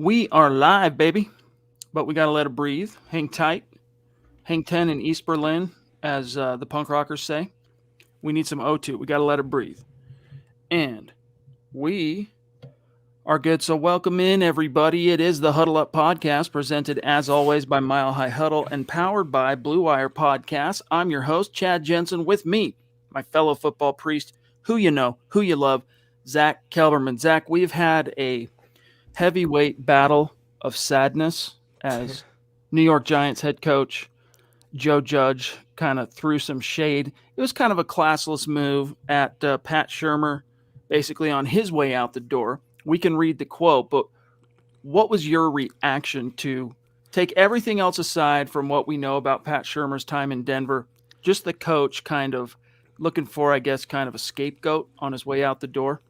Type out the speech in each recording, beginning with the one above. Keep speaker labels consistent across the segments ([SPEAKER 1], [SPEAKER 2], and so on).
[SPEAKER 1] We are live, baby, but we got to let it breathe. Hang tight. Hang 10 in East Berlin, as the punk rockers say. We need some O2. We got to let it breathe. And we are good. So, welcome in, everybody. It is the Huddle Up Podcast, presented as always by Mile High Huddle and powered by Blue Wire Podcasts. I'm your host, Chad Jensen, with me, my fellow football priest, who you know, who you love, Zack Kelberman. Zack, we've had a heavyweight battle of sadness as New York Giants head coach Joe Judge kind of threw some shade. It was kind of a classless move at Pat Shurmur, basically on his way out the door. We can read the quote, but what was your reaction to take everything else aside from what we know about Pat Shurmur's time in Denver, just the coach kind of looking for, I guess, kind of a scapegoat on his way out the door?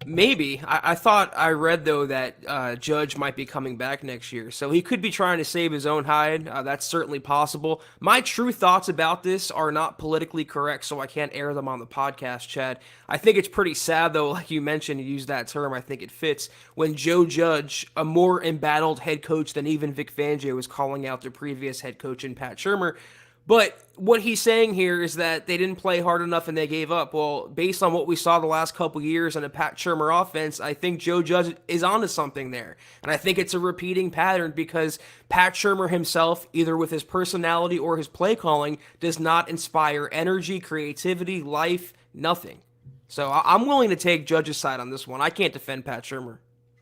[SPEAKER 2] Maybe. I thought I read, though, that Judge might be coming back next year. So he could be trying to save his own hide. That's certainly possible. My true thoughts about this are not politically correct, so I can't air them on the podcast, Chad. I think it's pretty sad, though, like you mentioned, you used that term. I think it fits. When Joe Judge, a more embattled head coach than even Vic Fangio, was calling out their previous head coach in Pat Shurmur. But what he's saying here is that they didn't play hard enough and they gave up. Well, based on what we saw the last couple years in a Pat Shurmur offense, I think Joe Judge is onto something there. And I think it's a repeating pattern because Pat Shurmur himself, either with his personality or his play calling, does not inspire energy, creativity, life, nothing. So I'm willing to take Judge's side on this one. I can't defend Pat Shurmur.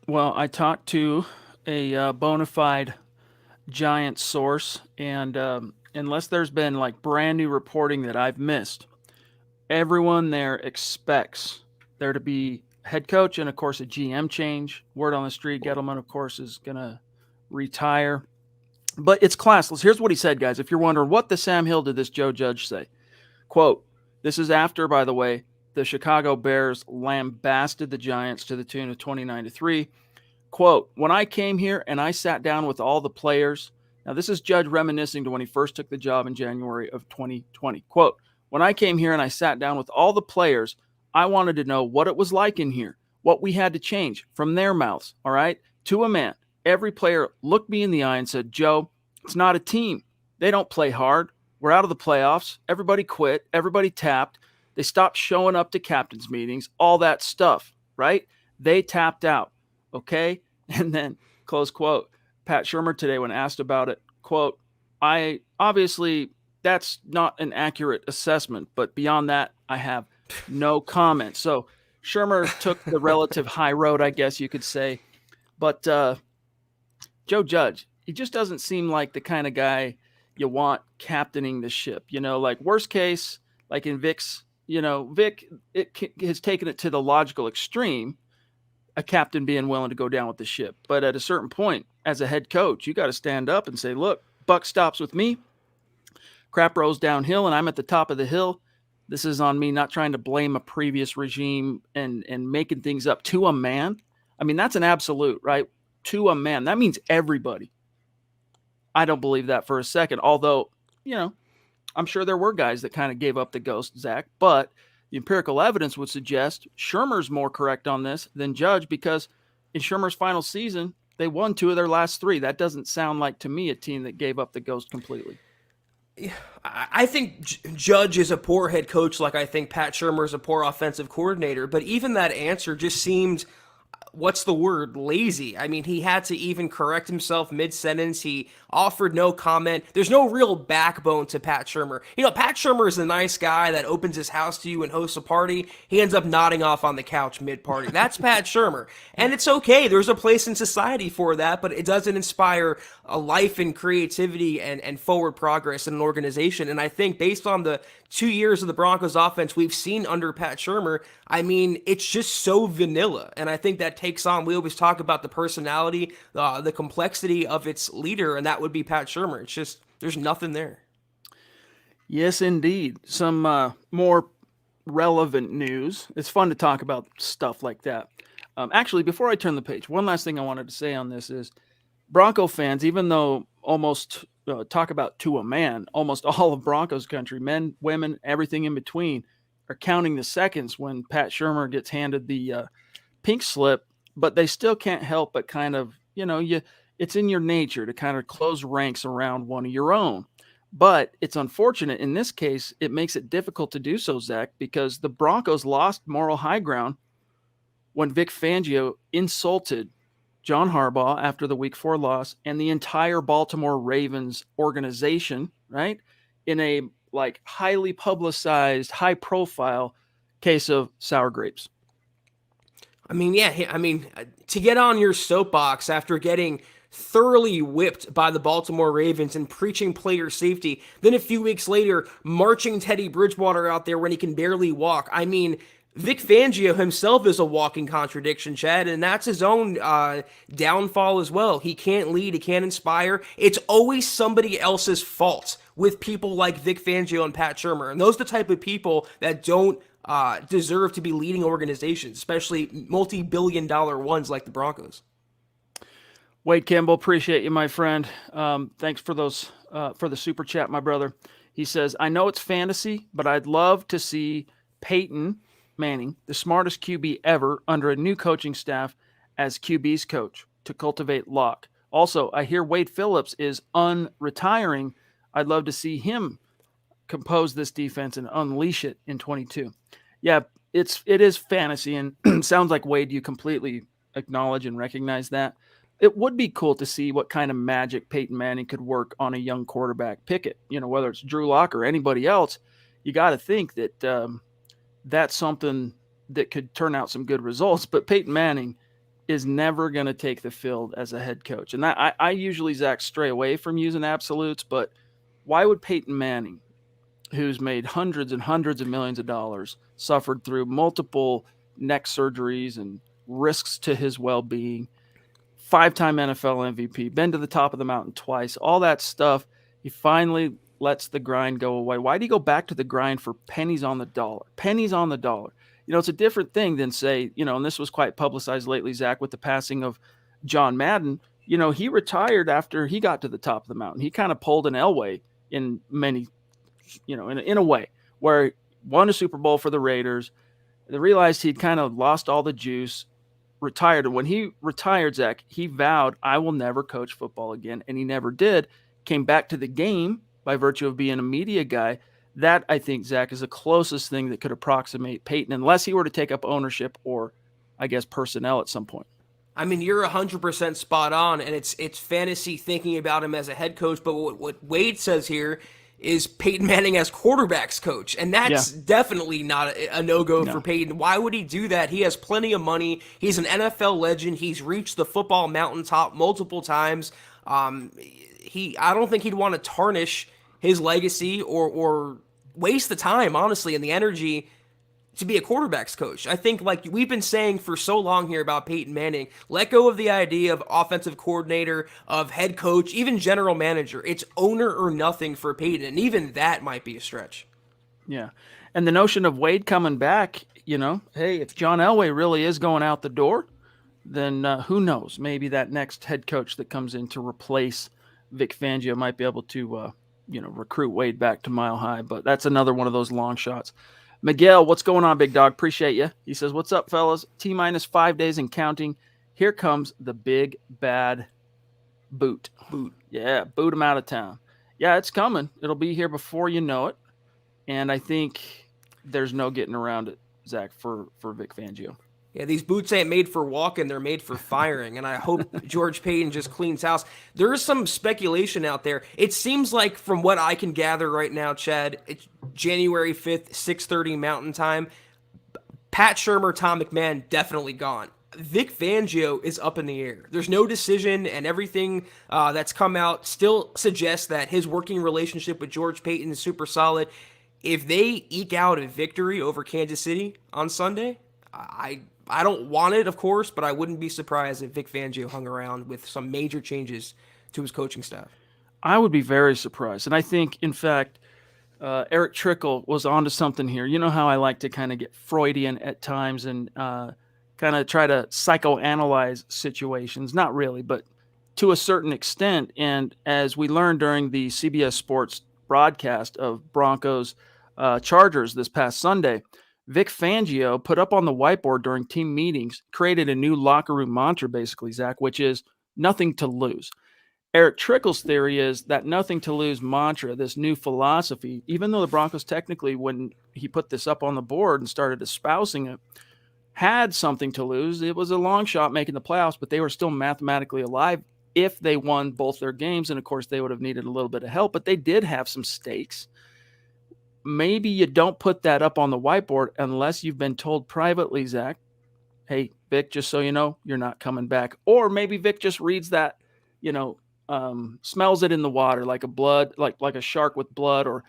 [SPEAKER 1] Well, I talked to a bona fide Giants source, and unless there's been like brand new reporting that I've missed, everyone there expects there to be head coach and, of course, a GM change. Word on the street, Gettleman, of course, is going to retire. But it's classless. Here's what he said, guys. If you're wondering, what the Sam Hill did this Joe Judge say? Quote, this is after, by the way, the Chicago Bears lambasted the Giants to the tune of 29-3. Quote, when I came here and I sat down with all the players. Now, this is Judge reminiscing to when he first took the job in January of 2020. Quote, when I came here and I sat down with all the players, I wanted to know what it was like in here, what we had to change from their mouths, all right? To a man, every player looked me in the eye and said, Joe, it's not a team. They don't play hard. We're out of the playoffs. Everybody quit. Everybody tapped. They stopped showing up to captain's meetings, all that stuff, right? They tapped out, okay? And then, close quote, Pat Shurmur today, when asked about it, quote, I obviously that's not an accurate assessment, but beyond that, I have no comment. So Shurmur took the relative high road, I guess you could say. But Joe Judge, he just doesn't seem like the kind of guy you want captaining the ship. You know, like worst case, like in Vic's, you know, Vic has taken it to the logical extreme, a captain being willing to go down with the ship. But at a certain point, as a head coach, you got to stand up and say, look, buck stops with me. Crap rolls downhill and I'm at the top of the hill. This is on me, not trying to blame a previous regime and making things up to a man. I mean, that's an absolute, right? To a man. That means everybody. I don't believe that for a second. Although, you know, I'm sure there were guys that kind of gave up the ghost, Zach. But the empirical evidence would suggest Shurmur's more correct on this than Judge, because in Shurmur's final season, they won 2 of their last 3. That doesn't sound like, to me, a team that gave up the ghost completely.
[SPEAKER 2] I think Judge is a poor head coach, like I think Pat Shurmur is a poor offensive coordinator. But even that answer just seemed, what's the word, lazy. I mean, he had to even correct himself mid-sentence. He offered no comment. There's no real backbone to Pat Shurmur. You know, Pat Shurmur is the nice guy that opens his house to you and hosts a party. He ends up nodding off on the couch mid-party. That's Pat Shurmur. And it's okay. There's a place in society for that, but it doesn't inspire a life and creativity and forward progress in an organization. And I think based on the 2 years of the Broncos offense we've seen under Pat Shurmur, I mean, it's just so vanilla. And I think that takes on, we always talk about the personality, the complexity of its leader, and that would be Pat Shurmur. It's just, there's nothing there.
[SPEAKER 1] Yes, indeed. Some more relevant news. It's fun to talk about stuff like that. Actually, before I turn the page, one last thing I wanted to say on this is Bronco fans, even though almost, talk about to a man, almost all of Broncos country, men, women, everything in between, are counting the seconds when Pat Shurmur gets handed the pink slip but they still can't help but kind of, it's in your nature to kind of close ranks around one of your own. But it's unfortunate in this case, it makes it difficult to do so, Zach, because the Broncos lost moral high ground when Vic Fangio insulted John Harbaugh after the week 4 loss and the entire Baltimore Ravens organization, right? In a like highly publicized, high profile case of sour grapes.
[SPEAKER 2] I mean, yeah, I mean, to get on your soapbox after getting thoroughly whipped by the Baltimore Ravens and preaching player safety, then a few weeks later, marching Teddy Bridgewater out there when he can barely walk. I mean, Vic Fangio himself is a walking contradiction, Chad, and that's his own downfall as well. He can't lead, he can't inspire. It's always somebody else's fault with people like Vic Fangio and Pat Shurmur. And those are the type of people that don't deserve to be leading organizations, especially multi-billion-dollar ones like the Broncos.
[SPEAKER 1] Wade Kimball, appreciate you, my friend. Thanks for those for the super chat, my brother. He says, I know it's fantasy, but I'd love to see Peyton Manning, the smartest QB ever, under a new coaching staff as QB's coach to cultivate Locke. Also, I hear Wade Phillips is unretiring. I'd love to see him compose this defense and unleash it in 22. Yeah, it is fantasy, and sounds like, Wade, you completely acknowledge and recognize that. It would be cool to see what kind of magic Peyton Manning could work on a young quarterback. Pickett, whether it's Drew Lock or anybody else, you got to think that that's something that could turn out some good results. But Peyton Manning is never going to take the field as a head coach. And I usually, Zach, stray away from using absolutes, but why would Peyton Manning, who's made hundreds and hundreds of millions of dollars, suffered through multiple neck surgeries and risks to his well-being, 5-time NFL MVP, been to the top of the mountain twice, all that stuff, he finally lets the grind go away. Why do you go back to the grind for pennies on the dollar? Pennies on the dollar. It's a different thing than, say, and this was quite publicized lately, Zach, with the passing of John Madden. He retired after he got to the top of the mountain. He kind of pulled an Elway in many, in a way, where he won a Super Bowl for the Raiders. They realized he'd kind of lost all the juice, retired. And when he retired, Zach, he vowed, I will never coach football again. And he never did. Came back to the game by virtue of being a media guy. That, I think, Zach, is the closest thing that could approximate Peyton, unless he were to take up ownership or, I guess, personnel at some point.
[SPEAKER 2] I mean, you're 100% spot on, and it's fantasy thinking about him as a head coach. But what Wade says here is Peyton Manning as quarterbacks coach, and that's definitely not a no-go for Peyton. Why would he do that? He has plenty of money. He's an NFL legend. He's reached the football mountaintop multiple times. I don't think he'd want to tarnish his legacy or waste the time, honestly, and the energy to be a quarterback's coach. I think, like we've been saying for so long here about Peyton Manning, let go of the idea of offensive coordinator, of head coach, even general manager. It's owner or nothing for Peyton, and even that might be a stretch.
[SPEAKER 1] Yeah. And the notion of Wade coming back, hey, if John Elway really is going out the door, then who knows? Maybe that next head coach that comes in to replace Vic Fangio might be able to, recruit Wade back to Mile High. But that's another one of those long shots. Miguel, what's going on, big dog? Appreciate you. He says, what's up, fellas? T-minus 5 days and counting. Here comes the big, bad boot. Yeah, boot him out of town. Yeah, it's coming. It'll be here before you know it. And I think there's no getting around it, Zach, for Vic Fangio.
[SPEAKER 2] Yeah, these boots ain't made for walking, they're made for firing, and I hope George Payton just cleans house. There is some speculation out there. It seems like, from what I can gather right now, Chad, it's January 5th, 6:30 Mountain Time. Pat Shurmur, Tom McMahon, definitely gone. Vic Fangio is up in the air. There's no decision, and everything that's come out still suggests that his working relationship with George Payton is super solid. If they eke out a victory over Kansas City on Sunday, I don't want it, of course, but I wouldn't be surprised if Vic Fangio hung around with some major changes to his coaching staff.
[SPEAKER 1] I would be very surprised. And I think, in fact, Eric Trickle was onto something here. You know how I like to kind of get Freudian at times and kind of try to psychoanalyze situations. Not really, but to a certain extent. And as we learned during the CBS Sports broadcast of Broncos Chargers this past Sunday, Vic Fangio put up on the whiteboard during team meetings, created a new locker room mantra, basically, Zach, which is nothing to lose. Eric Trickle's theory is that nothing to lose mantra, this new philosophy, even though the Broncos technically, when he put this up on the board and started espousing it, had something to lose. It was a long shot making the playoffs, but they were still mathematically alive if they won both their games. And of course, they would have needed a little bit of help, but they did have some stakes. Maybe you don't put that up on the whiteboard unless you've been told privately, Zach, hey, Vic, just so you know, you're not coming back. Or maybe Vic just reads that, smells it in the water like a shark with blood, or,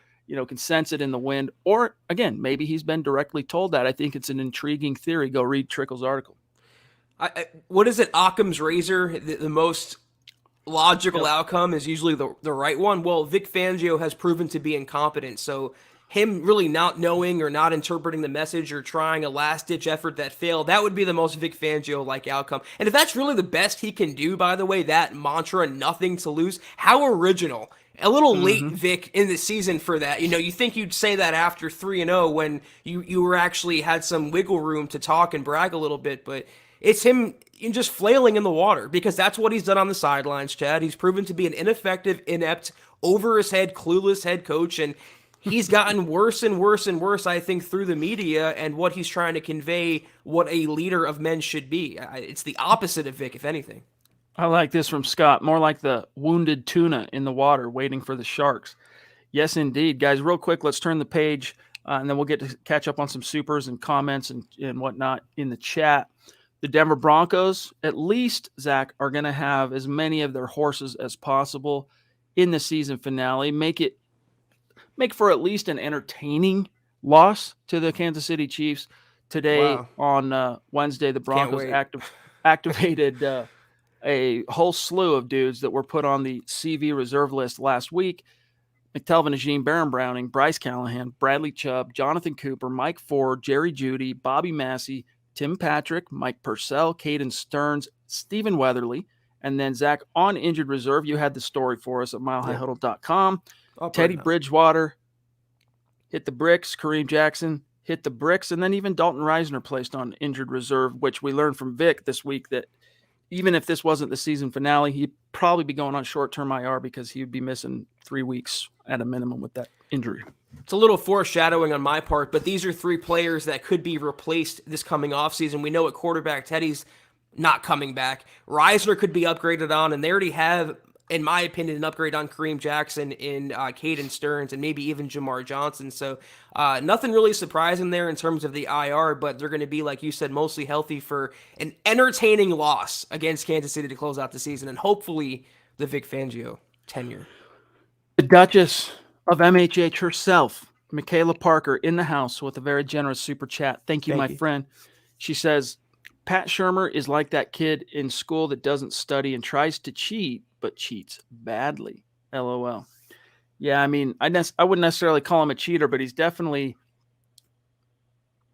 [SPEAKER 1] can sense it in the wind. Or again, maybe he's been directly told that. I think it's an intriguing theory. Go read Trickle's article.
[SPEAKER 2] What is it? Occam's razor, the most logical outcome is usually the right one. Well, Vic Fangio has proven to be incompetent. So him really not knowing or not interpreting the message or trying a last-ditch effort that failed, that would be the most Vic Fangio-like outcome. And if that's really the best he can do, by the way, that mantra, nothing to lose, how original. A little late, Vic, in the season for that. You think you'd say that after 3-0 when you were actually had some wiggle room to talk and brag a little bit, but it's him just flailing in the water, because that's what he's done on the sidelines, Chad. He's proven to be an ineffective, inept, over-his-head, clueless head coach, and he's gotten worse and worse and worse, I think, through the media and what he's trying to convey what a leader of men should be. It's the opposite of Vic, if anything.
[SPEAKER 1] I like this from Scott. More like the wounded tuna in the water waiting for the sharks. Yes, indeed. Guys, real quick, let's turn the page, and then we'll get to catch up on some supers and comments and whatnot in the chat. The Denver Broncos, at least, Zach, are going to have as many of their horses as possible in the season finale. Make for at least an entertaining loss to the Kansas City Chiefs. Today, on Wednesday, the Broncos activated a whole slew of dudes that were put on the CV reserve list last week. McTelvin Agim, Baron Browning, Bryce Callahan, Bradley Chubb, Jonathan Cooper, Mike Ford, Jerry Jeudy, Bobby Massey, Tim Patrick, Mike Purcell, Caden Stearns, Stephen Weatherly, and then, Zach, on injured reserve, you had the story for us at milehighhuddle.com. Teddy Bridgewater hit the bricks, Kareem Jackson hit the bricks, and then even Dalton Reisner placed on injured reserve, which we learned from Vic this week that even if this wasn't the season finale, he'd probably be going on short-term IR because he would be missing 3 weeks at a minimum with that injury.
[SPEAKER 2] It's a little foreshadowing on my part, but these are 3 players that could be replaced this coming offseason. We know at quarterback, Teddy's not coming back. Reisner could be upgraded on, and they already have, in my opinion, an upgrade on Kareem Jackson in Caden Stearns and maybe even Jamar Johnson. So nothing really surprising there in terms of the IR, but they're going to be, like you said, mostly healthy for an entertaining loss against Kansas City to close out the season, and hopefully the Vic Fangio tenure.
[SPEAKER 1] The Duchess of MHH herself, Michaela Parker, in the house with a very generous super chat. Thank you, my friend. She says, Pat Shurmur is like that kid in school that doesn't study and tries to cheat, but cheats badly. LOL. Yeah, I mean, I wouldn't necessarily call him a cheater, but he's definitely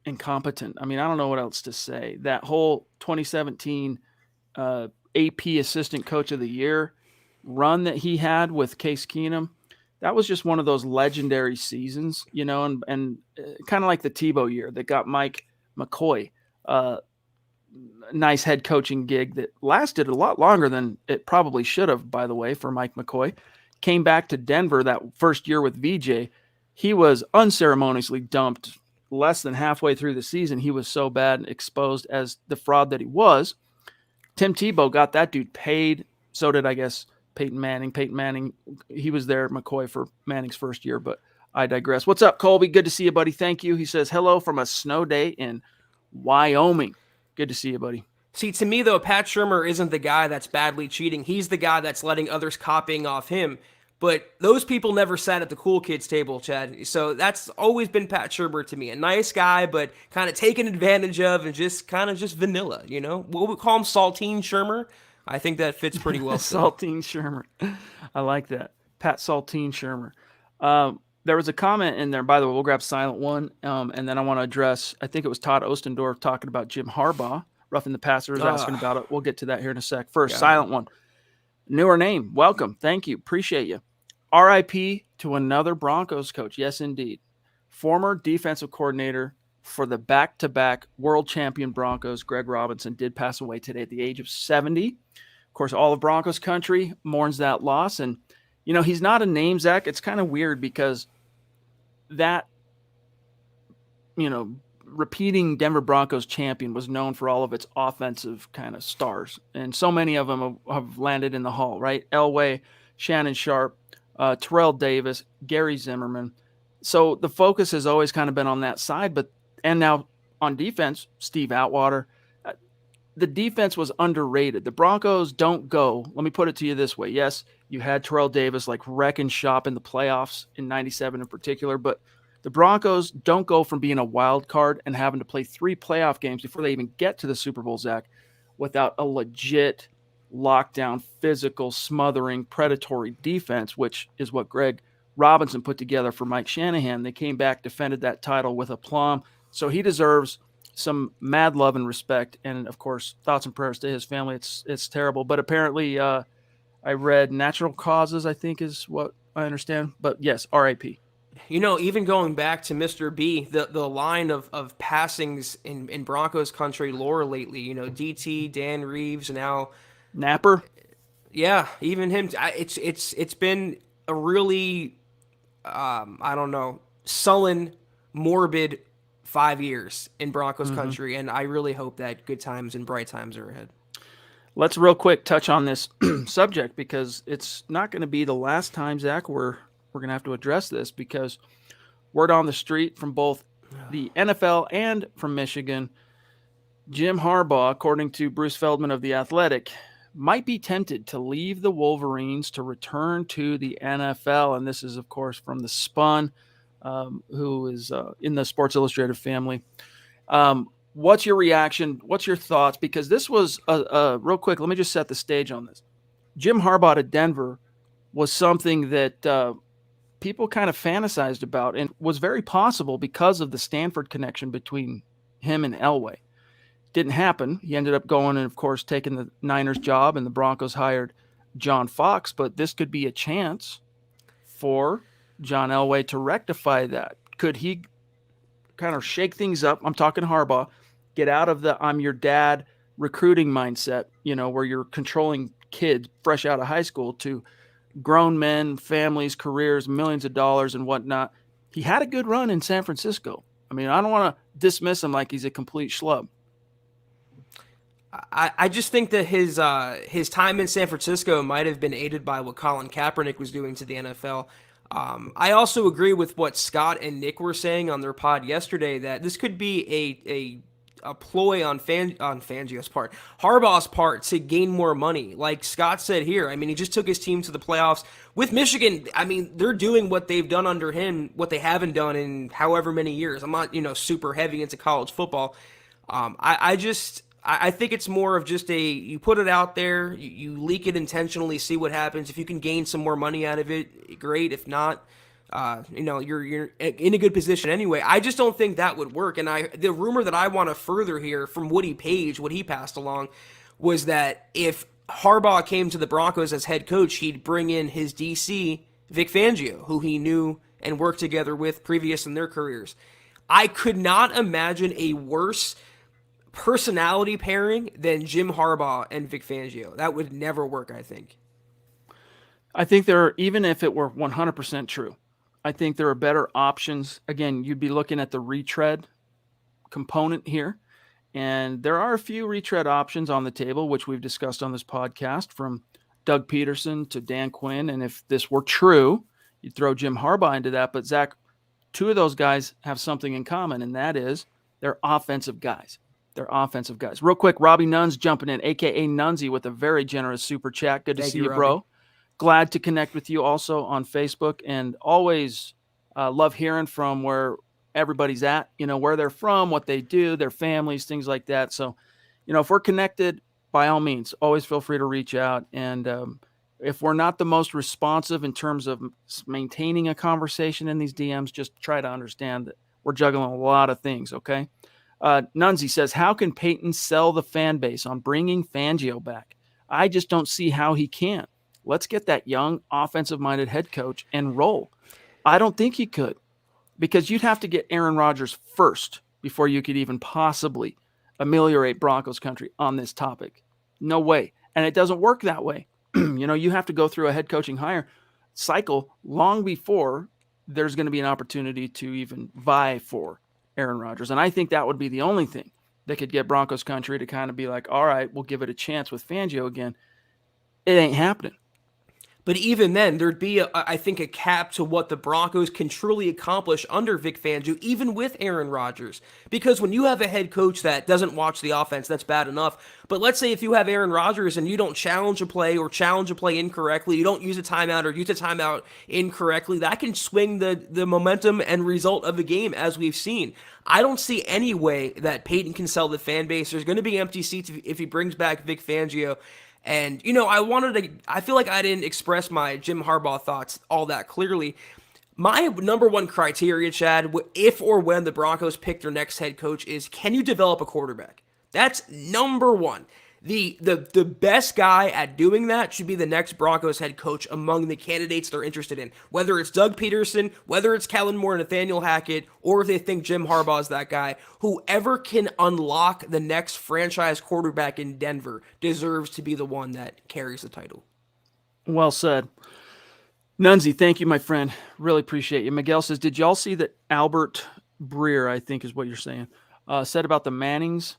[SPEAKER 1] incompetent. I mean, I don't know what else to say. That whole 2017 AP Assistant Coach of the Year run that he had with Case Keenum, that was just one of those legendary seasons, and kind of like the Tebow year that got Mike McCoy nice head coaching gig that lasted a lot longer than it probably should have, by the way, for Mike McCoy. Came back to Denver that first year with VJ. He was unceremoniously dumped less than halfway through the season. He was so bad and exposed as the fraud that he was. Tim Tebow got that dude paid. So did, I guess, Peyton Manning. Peyton Manning, he was there, McCoy, for Manning's first year, but I digress. What's up, Colby? Good to see you, buddy. Thank you. He says, hello from a snow day in Wyoming. Good to see you, buddy.
[SPEAKER 2] See, to me, though, Pat Shurmur isn't the guy that's badly cheating. He's the guy that's letting others copying off him. But those people never sat at the cool kids table, Chad. So that's always been Pat Shurmur to me. A nice guy, but kind of taken advantage of and just vanilla, What we call him, Saltine Shurmur. I think that fits pretty well.
[SPEAKER 1] Saltine Shurmur. I like that. Pat Saltine Shurmur. There was a comment in there, by the way, we'll grab silent one, and then I want to address, I think it was Todd Ostendorf talking about Jim Harbaugh, roughing the passers, asking about it. We'll get to that here in a sec. First, silent one. Newer name. Welcome. Thank you. Appreciate you. RIP to another Broncos coach. Yes, indeed. Former defensive coordinator for the back-to-back world champion Broncos. Greg Robinson did pass away today at the age of 70. Of course, all of Broncos country mourns that loss. And, he's not a name, Zach. It's kind of weird because that, repeating Denver Broncos champion was known for all of its offensive kind of stars. And so many of them have landed in the Hall, right? Elway, Shannon Sharp, Terrell Davis, Gary Zimmerman. So the focus has always kind of been on that side. And now on defense, Steve Atwater. The defense was underrated. The Broncos don't go. Let me put it to you this way. Yes, you had Terrell Davis like wrecking shop in the playoffs in 97 in particular, but the Broncos don't go from being a wild card and having to play 3 playoff games before they even get to the Super Bowl, Zach, without a legit lockdown, physical, smothering, predatory defense, which is what Greg Robinson put together for Mike Shanahan. They came back, defended that title with aplomb. So he deserves some mad love and respect, and of course, thoughts and prayers to his family. It's terrible, but apparently, I read natural causes, I think is what I understand. But yes, R.I.P.
[SPEAKER 2] Even going back to Mr. B, the line of passings in Broncos country lore lately, DT, Dan Reeves, and now
[SPEAKER 1] Napper.
[SPEAKER 2] Yeah, even him. It's been a really, I don't know, sullen, morbid 5 years in Broncos country, and I really hope that good times and bright times are ahead.
[SPEAKER 1] Let's real quick touch on this subject because it's not going to be the last time, Zach, we're going to have to address this, because word on the street from both the NFL and from Michigan, Jim Harbaugh, according to Bruce Feldman of The Athletic, might be tempted to leave the Wolverines to return to the NFL. And this is, of course, from The Spun, who is in the Sports Illustrated family. What's your reaction? What's your thoughts? Because this was, real quick, let me just set the stage on this. Jim Harbaugh to Denver was something that people kind of fantasized about and was very possible because of the Stanford connection between him and Elway. Didn't happen. He ended up going and, of course, taking the Niners job, and the Broncos hired John Fox. But this could be a chance for John Elway to rectify that. Could he kind of shake things up? I'm talking Harbaugh. Get out of the I'm your dad recruiting mindset, where you're controlling kids fresh out of high school, to grown men, families, careers, millions of dollars and whatnot. He had a good run in San Francisco. I mean, I don't want to dismiss him like he's a complete schlub.
[SPEAKER 2] I just think that his time in San Francisco might have been aided by what Colin Kaepernick was doing to the NFL. I also agree with what Scott and Nick were saying on their pod yesterday, that this could be a ploy on Fangio's part, Harbaugh's part, to gain more money. Like Scott said here, I mean, he just took his team to the playoffs with Michigan. I mean, they're doing what they've done under him, what they haven't done in however many years. I'm not, super heavy into college football. I think it's more of just you put it out there, you leak it intentionally, see what happens. If you can gain some more money out of it, great. If not, you're in a good position anyway. I just don't think that would work. And the rumor that I want to further hear from Woody Page, what he passed along, was that if Harbaugh came to the Broncos as head coach, he'd bring in his DC, Vic Fangio, who he knew and worked together with previous in their careers. I could not imagine a worse personality pairing than Jim Harbaugh and Vic Fangio. That would never work, I think.
[SPEAKER 1] I think even if it were 100% true, I think there are better options. Again, you'd be looking at the retread component here. And there are a few retread options on the table, which we've discussed on this podcast, from Doug Peterson to Dan Quinn. And if this were true, you'd throw Jim Harbaugh into that. But Zach, two of those guys have something in common, and that is they're offensive guys. They're offensive guys. Real quick, Robbie Nuns jumping in, a.k.a. Nunzi, with a very generous super chat. Good to see you, bro. Glad to connect with you also on Facebook, and always love hearing from where everybody's at, where they're from, what they do, their families, things like that. So, if we're connected, by all means, always feel free to reach out. And if we're not the most responsive in terms of maintaining a conversation in these DMs, just try to understand that we're juggling a lot of things, okay? Nunzi says, how can Peyton sell the fan base on bringing Fangio back? I just don't see how he can. Let's get that young, offensive-minded head coach and roll. I don't think he could, because you'd have to get Aaron Rodgers first before you could even possibly ameliorate Broncos country on this topic. No way. And it doesn't work that way. You have to go through a head coaching hire cycle long before there's going to be an opportunity to even vie for Aaron Rodgers. And I think that would be the only thing that could get Broncos country to kind of be like, all right, we'll give it a chance with Fangio again. It ain't happening.
[SPEAKER 2] But even then, there'd be, I think, a cap to what the Broncos can truly accomplish under Vic Fangio, even with Aaron Rodgers. Because when you have a head coach that doesn't watch the offense, that's bad enough. But let's say if you have Aaron Rodgers and you don't challenge a play or challenge a play incorrectly, you don't use a timeout or use a timeout incorrectly, that can swing the momentum and result of the game, as we've seen. I don't see any way that Peyton can sell the fan base. There's going to be empty seats if he brings back Vic Fangio. And, I feel like I didn't express my Jim Harbaugh thoughts all that clearly. My number one criteria, Chad, if or when the Broncos pick their next head coach is, can you develop a quarterback? That's number one. The best guy at doing that should be the next Broncos head coach among the candidates they're interested in. Whether it's Doug Peterson, whether it's Kellen Moore, Nathaniel Hackett, or if they think Jim Harbaugh is that guy, whoever can unlock the next franchise quarterback in Denver deserves to be the one that carries the title.
[SPEAKER 1] Well said. Nunzi, thank you, my friend. Really appreciate you. Miguel says, did y'all see that Albert Breer, I think is what you're saying, said about the Mannings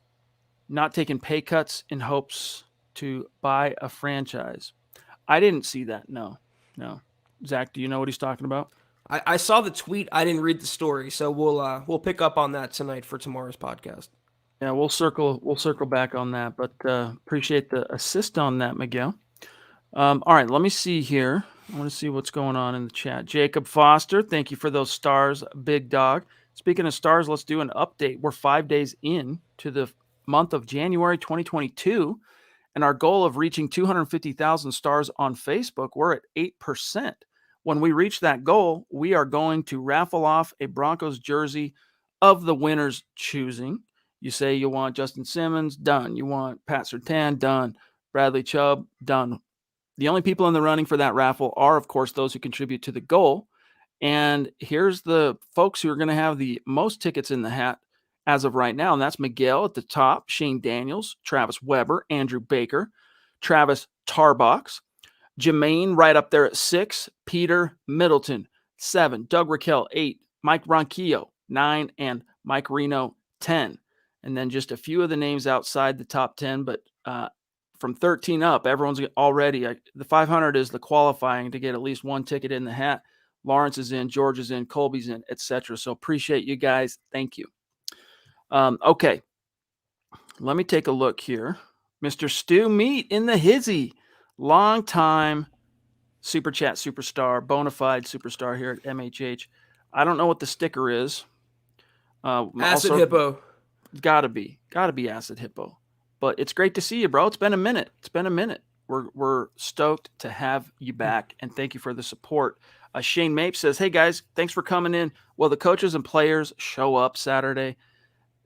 [SPEAKER 1] not taking pay cuts in hopes to buy a franchise? I didn't see that. No. Zach, do you know what he's talking about?
[SPEAKER 2] I saw the tweet. I didn't read the story, so we'll pick up on that tonight for tomorrow's podcast.
[SPEAKER 1] Yeah, we'll circle back on that, but appreciate the assist on that, Miguel. All right, let me see here. I want to see what's going on in the chat. Jacob Foster, thank you for those stars, big dog. Speaking of stars, let's do an update. We're 5 days in to the month of January 2022, and our goal of reaching 250,000 stars on Facebook, we're at 8%. When we reach that goal, we are going to raffle off a Broncos jersey of the winner's choosing. You say you want Justin Simmons, done. You want Pat Surtain, done. Bradley Chubb, done. The only people in the running for that raffle are, of course, those who contribute to the goal. And here's the folks who are going to have the most tickets in the hat as of right now, and that's Miguel at the top, Shane Daniels, Travis Weber, Andrew Baker, Travis Tarbox, Jermaine right up there at 6, Peter Middleton, 7, Doug Raquel, 8, Mike Ronquillo, 9, and Mike Reno, 10. And then just a few of the names outside the top 10, but from 13 up, everyone's already, the 500 is the qualifying to get at least one ticket in the hat. Lawrence is in, George is in, Colby's in, etc. So appreciate you guys. Thank you. Okay, let me take a look here. Mr. Stu Meat in the hizzy, long time super chat superstar, bona fide superstar here at MHH. I don't know what the sticker is.
[SPEAKER 2] Acid Hippo.
[SPEAKER 1] Gotta be Acid Hippo. But it's great to see you, bro. It's been a minute. We're stoked to have you back, and thank you for the support. Shane Mapes says, hey guys, thanks for coming in. Will the coaches and players show up Saturday?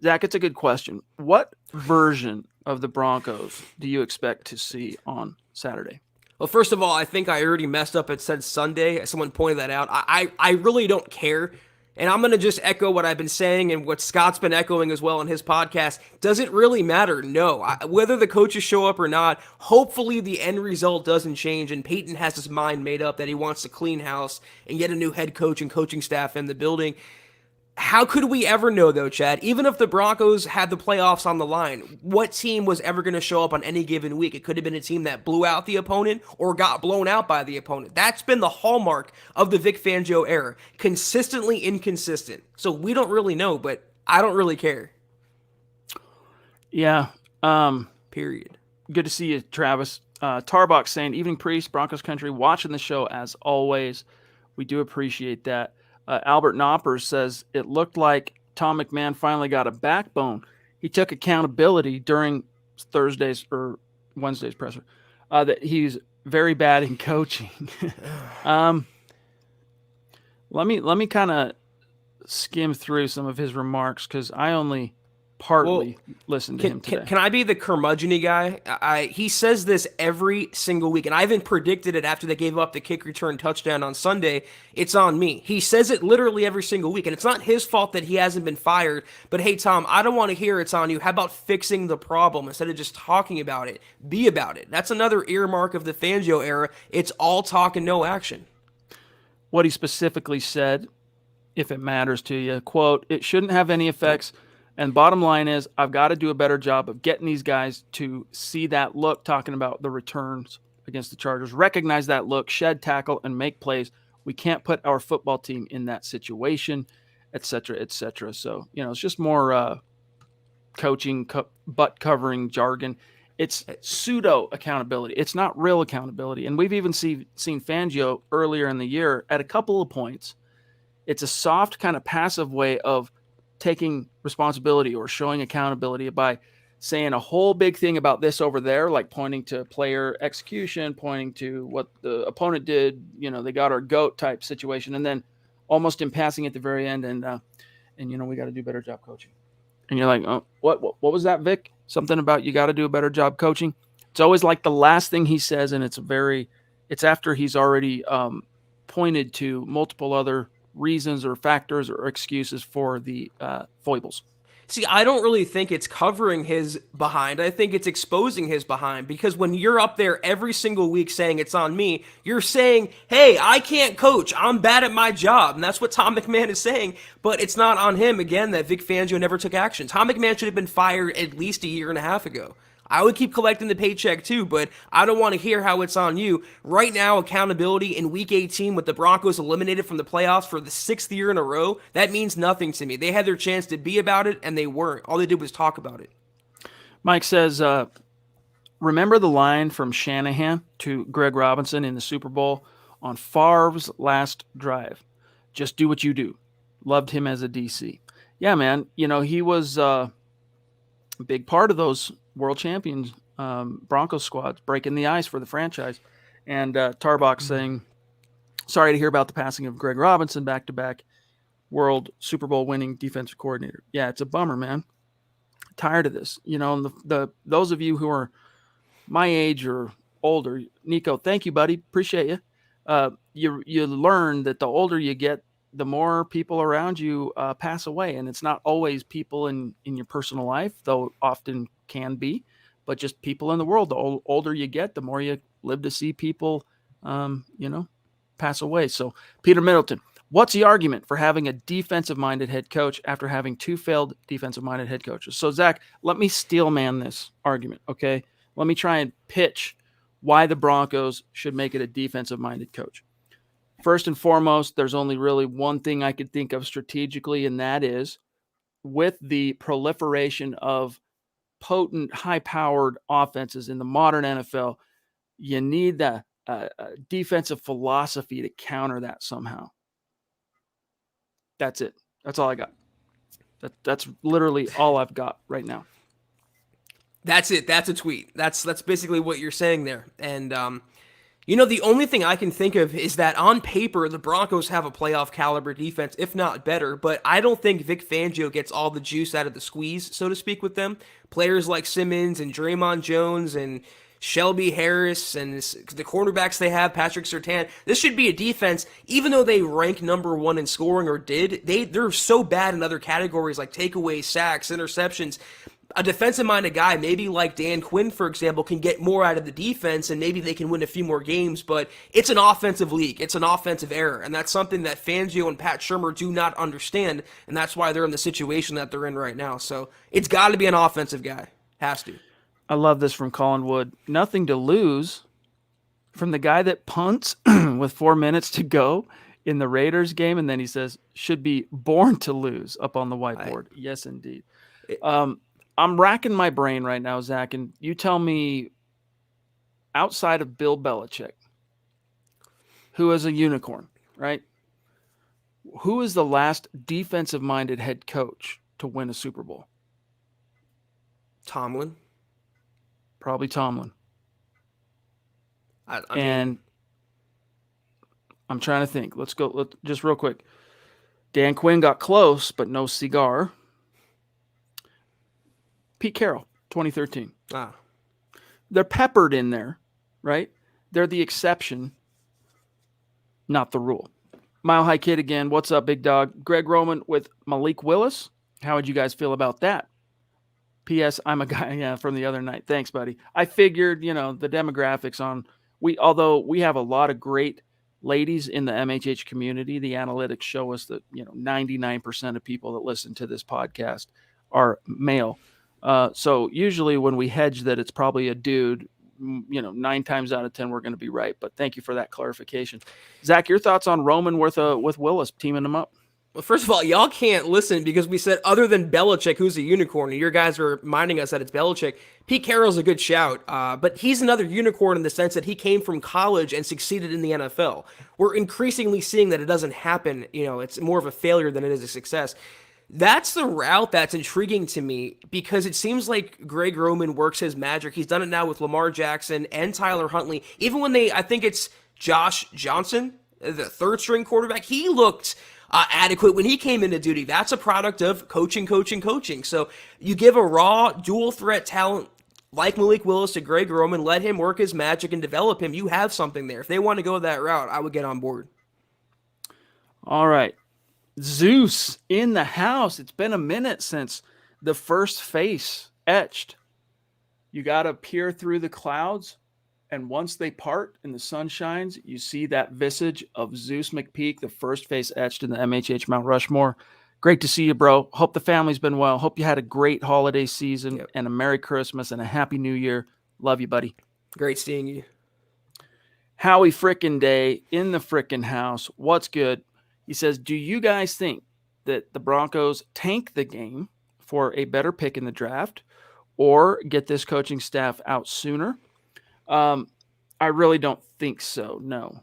[SPEAKER 1] Zach, it's a good question. What version of the Broncos do you expect to see on Saturday?
[SPEAKER 2] Well, first of all, I think I already messed up and said Sunday. Someone pointed that out. I really don't care. And I'm going to just echo what I've been saying and what Scott's been echoing as well in his podcast. Does it really matter? No. Whether the coaches show up or not, hopefully the end result doesn't change and Peyton has his mind made up that he wants to clean house and get a new head coach and coaching staff in the building. How could we ever know, though, Chad? Even if the Broncos had the playoffs on the line, what team was ever going to show up on any given week? It could have been a team that blew out the opponent or got blown out by the opponent. That's been the hallmark of the Vic Fangio era. Consistently inconsistent. So we don't really know, but I don't really care.
[SPEAKER 1] Yeah.
[SPEAKER 2] Period.
[SPEAKER 1] Good to see you, Travis. Tarbox saying, evening priest, Broncos country, watching the show as always. We do appreciate that. Albert Knopper says, it looked like Tom McMahon finally got a backbone. He took accountability during Thursday's or Wednesday's presser that he's very bad in coaching. Let me kind of skim through some of his remarks because I only
[SPEAKER 2] Well,
[SPEAKER 1] partly listened to him today.
[SPEAKER 2] can I be the curmudgeon-y guy? He says this every single week, and I even predicted it after they gave up the kick return touchdown on Sunday. It's on me. He says it literally every single week, and it's not his fault that he hasn't been fired. But hey, Tom, I don't want to hear it's on you. How about fixing the problem instead of just talking about it? Be about it. That's another earmark of the Fangio era. It's all talk and no action.
[SPEAKER 1] What he specifically said, if it matters to you, quote, "It shouldn't have any effects. And bottom line is, I've got to do a better job of getting these guys to see that look," talking about the returns against the Chargers, recognize that look, shed tackle, and make plays. We can't put our football team in that situation, et cetera, et cetera. So, it's just more coaching, butt covering jargon. It's pseudo accountability. It's not real accountability. And we've even seen Fangio earlier in the year at a couple of points. It's a soft kind of passive way of taking responsibility or showing accountability by saying a whole big thing about this over there, like pointing to player execution, pointing to what the opponent did, they got our goat type situation. And then almost in passing at the very end. And we got to do a better job coaching. And you're like, oh, what was that, Vic? Something about you got to do a better job coaching. It's always like the last thing he says. And it's after he's already pointed to multiple other reasons or factors or excuses for the foibles.
[SPEAKER 2] See, I don't really think it's covering his behind. I think it's exposing his behind, because when you're up there every single week saying it's on me, you're saying, hey, I can't coach. I'm bad at my job. And that's what Tom McMahon is saying. But it's not on him, again, that Vic Fangio never took action. Tom McMahon should have been fired at least a year and a half ago. I would keep collecting the paycheck too, but I don't want to hear how it's on you. Right now, accountability in Week 18 with the Broncos eliminated from the playoffs for the 6th year in a row, that means nothing to me. They had their chance to be about it, and they weren't. All they did was talk about it.
[SPEAKER 1] Mike says, remember the line from Shanahan to Greg Robinson in the Super Bowl on Favre's last drive? Just do what you do. Loved him as a DC. Yeah, man. He was a big part of those world champions Broncos squads, breaking the ice for the franchise. And Tarbach saying, sorry to hear about the passing of Greg Robinson, back-to-back world Super Bowl winning defensive coordinator. Yeah, it's a bummer, man. Tired of this. And those of you who are my age or older, Nico, thank you, buddy. Appreciate you. You learn that the older you get, the more people around you pass away. And it's not always people in your personal life, though often can be, but just people in the world. The older you get, the more you live to see people, pass away. So Peter Middleton, what's the argument for having a defensive-minded head coach after having 2 failed defensive-minded head coaches? So Zach, let me steel man this argument, okay? Let me try and pitch why the Broncos should make it a defensive-minded coach. First and foremost, there's only really one thing I could think of strategically, and that is with the proliferation of potent, high-powered offenses in the modern NFL, you need the defensive philosophy to counter that somehow. That's it. That's all I got. That's literally all I've got right now.
[SPEAKER 2] That's it. That's a tweet. That's basically what you're saying there. And the only thing I can think of is that on paper, the Broncos have a playoff caliber defense, if not better, but I don't think Vic Fangio gets all the juice out of the squeeze, so to speak, with them. Players like Simmons and Draymond Jones and Shelby Harris and the cornerbacks they have, Patrick Surtain. This should be a defense, even though they rank number 1 in scoring or they're so bad in other categories like takeaways, sacks, interceptions. A defensive-minded guy, maybe like Dan Quinn, for example, can get more out of the defense, and maybe they can win a few more games, but it's an offensive league. It's an offensive era, and that's something that Fangio and Pat Shurmur do not understand, and that's why they're in the situation that they're in right now. So it's got to be an offensive guy. Has to.
[SPEAKER 1] I love this from Colin Wood. Nothing to lose from the guy that punts with 4 minutes to go in the Raiders game, and then he says, should be born to lose up on the whiteboard. Yes, indeed. I'm racking my brain right now, Zach, and you tell me, outside of Bill Belichick, who is a unicorn, right? Who is the last defensive-minded head coach to win a Super Bowl?
[SPEAKER 2] Tomlin.
[SPEAKER 1] Probably Tomlin.
[SPEAKER 2] I
[SPEAKER 1] and
[SPEAKER 2] mean,
[SPEAKER 1] I'm trying to think. Let's just real quick. Dan Quinn got close, but no cigar. Pete Carroll, 2013.
[SPEAKER 2] Ah.
[SPEAKER 1] They're peppered in there, right? They're the exception, not the rule. Mile High Kid again. What's up, big dog? Greg Roman with Malik Willis. How would you guys feel about that? P.S. I'm a guy from the other night. Thanks, buddy. I figured, the demographics on although we have a lot of great ladies in the MHH community, the analytics show us that 99% of people that listen to this podcast are male. So usually when we hedge that it's probably a dude, 9 times out of 10 we're going to be right. But thank you for that clarification. Zach, your thoughts on Roman with Willis teaming them up?
[SPEAKER 2] Well, first of all, y'all can't listen because we said other than Belichick, who's a unicorn, and your guys are reminding us that it's Belichick. Pete Carroll's a good shout, but he's another unicorn in the sense that he came from college and succeeded in the NFL. We're increasingly seeing that it doesn't happen. It's more of a failure than it is a success. That's the route that's intriguing to me because it seems like Greg Roman works his magic. He's done it now with Lamar Jackson and Tyler Huntley. Even when I think it's Josh Johnson, the third string quarterback, he looked adequate when he came into duty. That's a product of coaching. So you give a raw dual threat talent like Malik Willis to Greg Roman, let him work his magic and develop him. You have something there. If they want to go that route, I would get on board.
[SPEAKER 1] All right. Zeus in the house. It's been a minute since the first face etched. You got to peer through the clouds. And once they part and the sun shines, you see that visage of Zeus McPeak, the first face etched in the MHH Mount Rushmore. Great to see you, bro. Hope the family's been well. Hope you had a great holiday season and a Merry Christmas and a Happy New Year. Love you, buddy.
[SPEAKER 2] Great seeing you.
[SPEAKER 1] Howie frickin' Day in the frickin' house. What's good? He says, do you guys think that the Broncos tank the game for a better pick in the draft or get this coaching staff out sooner? I really don't think so. No.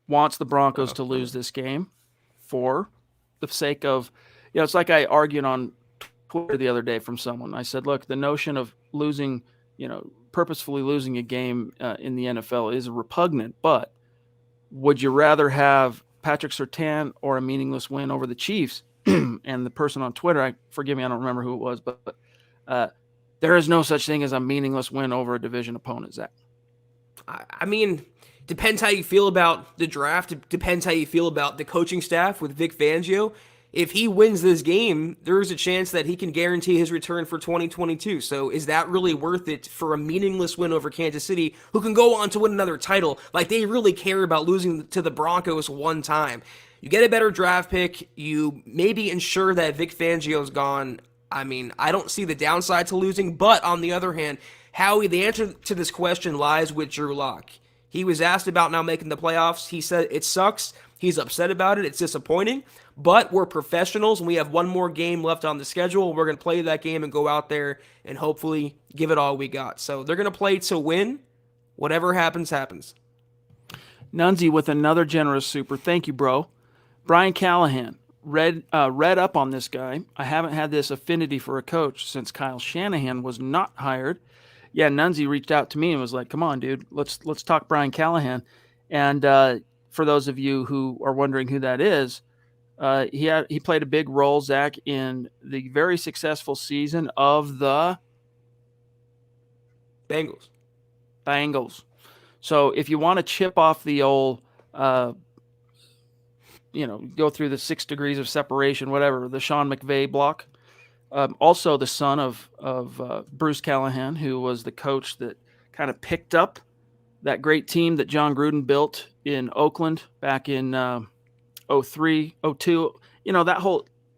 [SPEAKER 1] Wants the Broncos to lose this game for the sake of, it's like I argued on Twitter the other day from someone. I said, look, the notion of losing, purposefully losing a game in the NFL is repugnant, but would you rather have Patrick Surtain or a meaningless win over the Chiefs? And the person on Twitter, forgive me, I don't remember who it was, but there is no such thing as a meaningless win over a division opponent, Zach.
[SPEAKER 2] I mean, depends how you feel about the draft. It depends how you feel about the coaching staff with Vic Fangio. If he wins this game, there's a chance that he can guarantee his return for 2022. So is that really worth it for a meaningless win over Kansas City, who can go on to win another title? Like, they really care about losing to the Broncos one time. You get a better draft pick. You maybe ensure that Vic Fangio's gone. I mean, I don't see the downside to losing, but on the other hand, Howie, the answer to this question lies with Drew Lock. He was asked about now making the playoffs. He said it sucks. He's upset about it. It's disappointing, but we're professionals and we have one more game left on the schedule. We're going to play that game and go out there and hopefully give it all we got. So they're going to play to win. Whatever happens, happens.
[SPEAKER 1] Nunzi with another generous super. Thank you, bro. Brian Callahan. Read up on this guy. I haven't had this affinity for a coach since Kyle Shanahan was not hired. Yeah, Nunzi reached out to me and was like, "Come on, dude, let's talk Brian Callahan." And for those of you who are wondering who that is, he played a big role, Zach, in the very successful season of the Bengals. So if you want to chip off the old go through the 6 degrees of separation, whatever, the Sean McVay block. Also the son of Bruce Callahan, who was the coach that kind of picked up that great team that John Gruden built in Oakland back in 03, 02.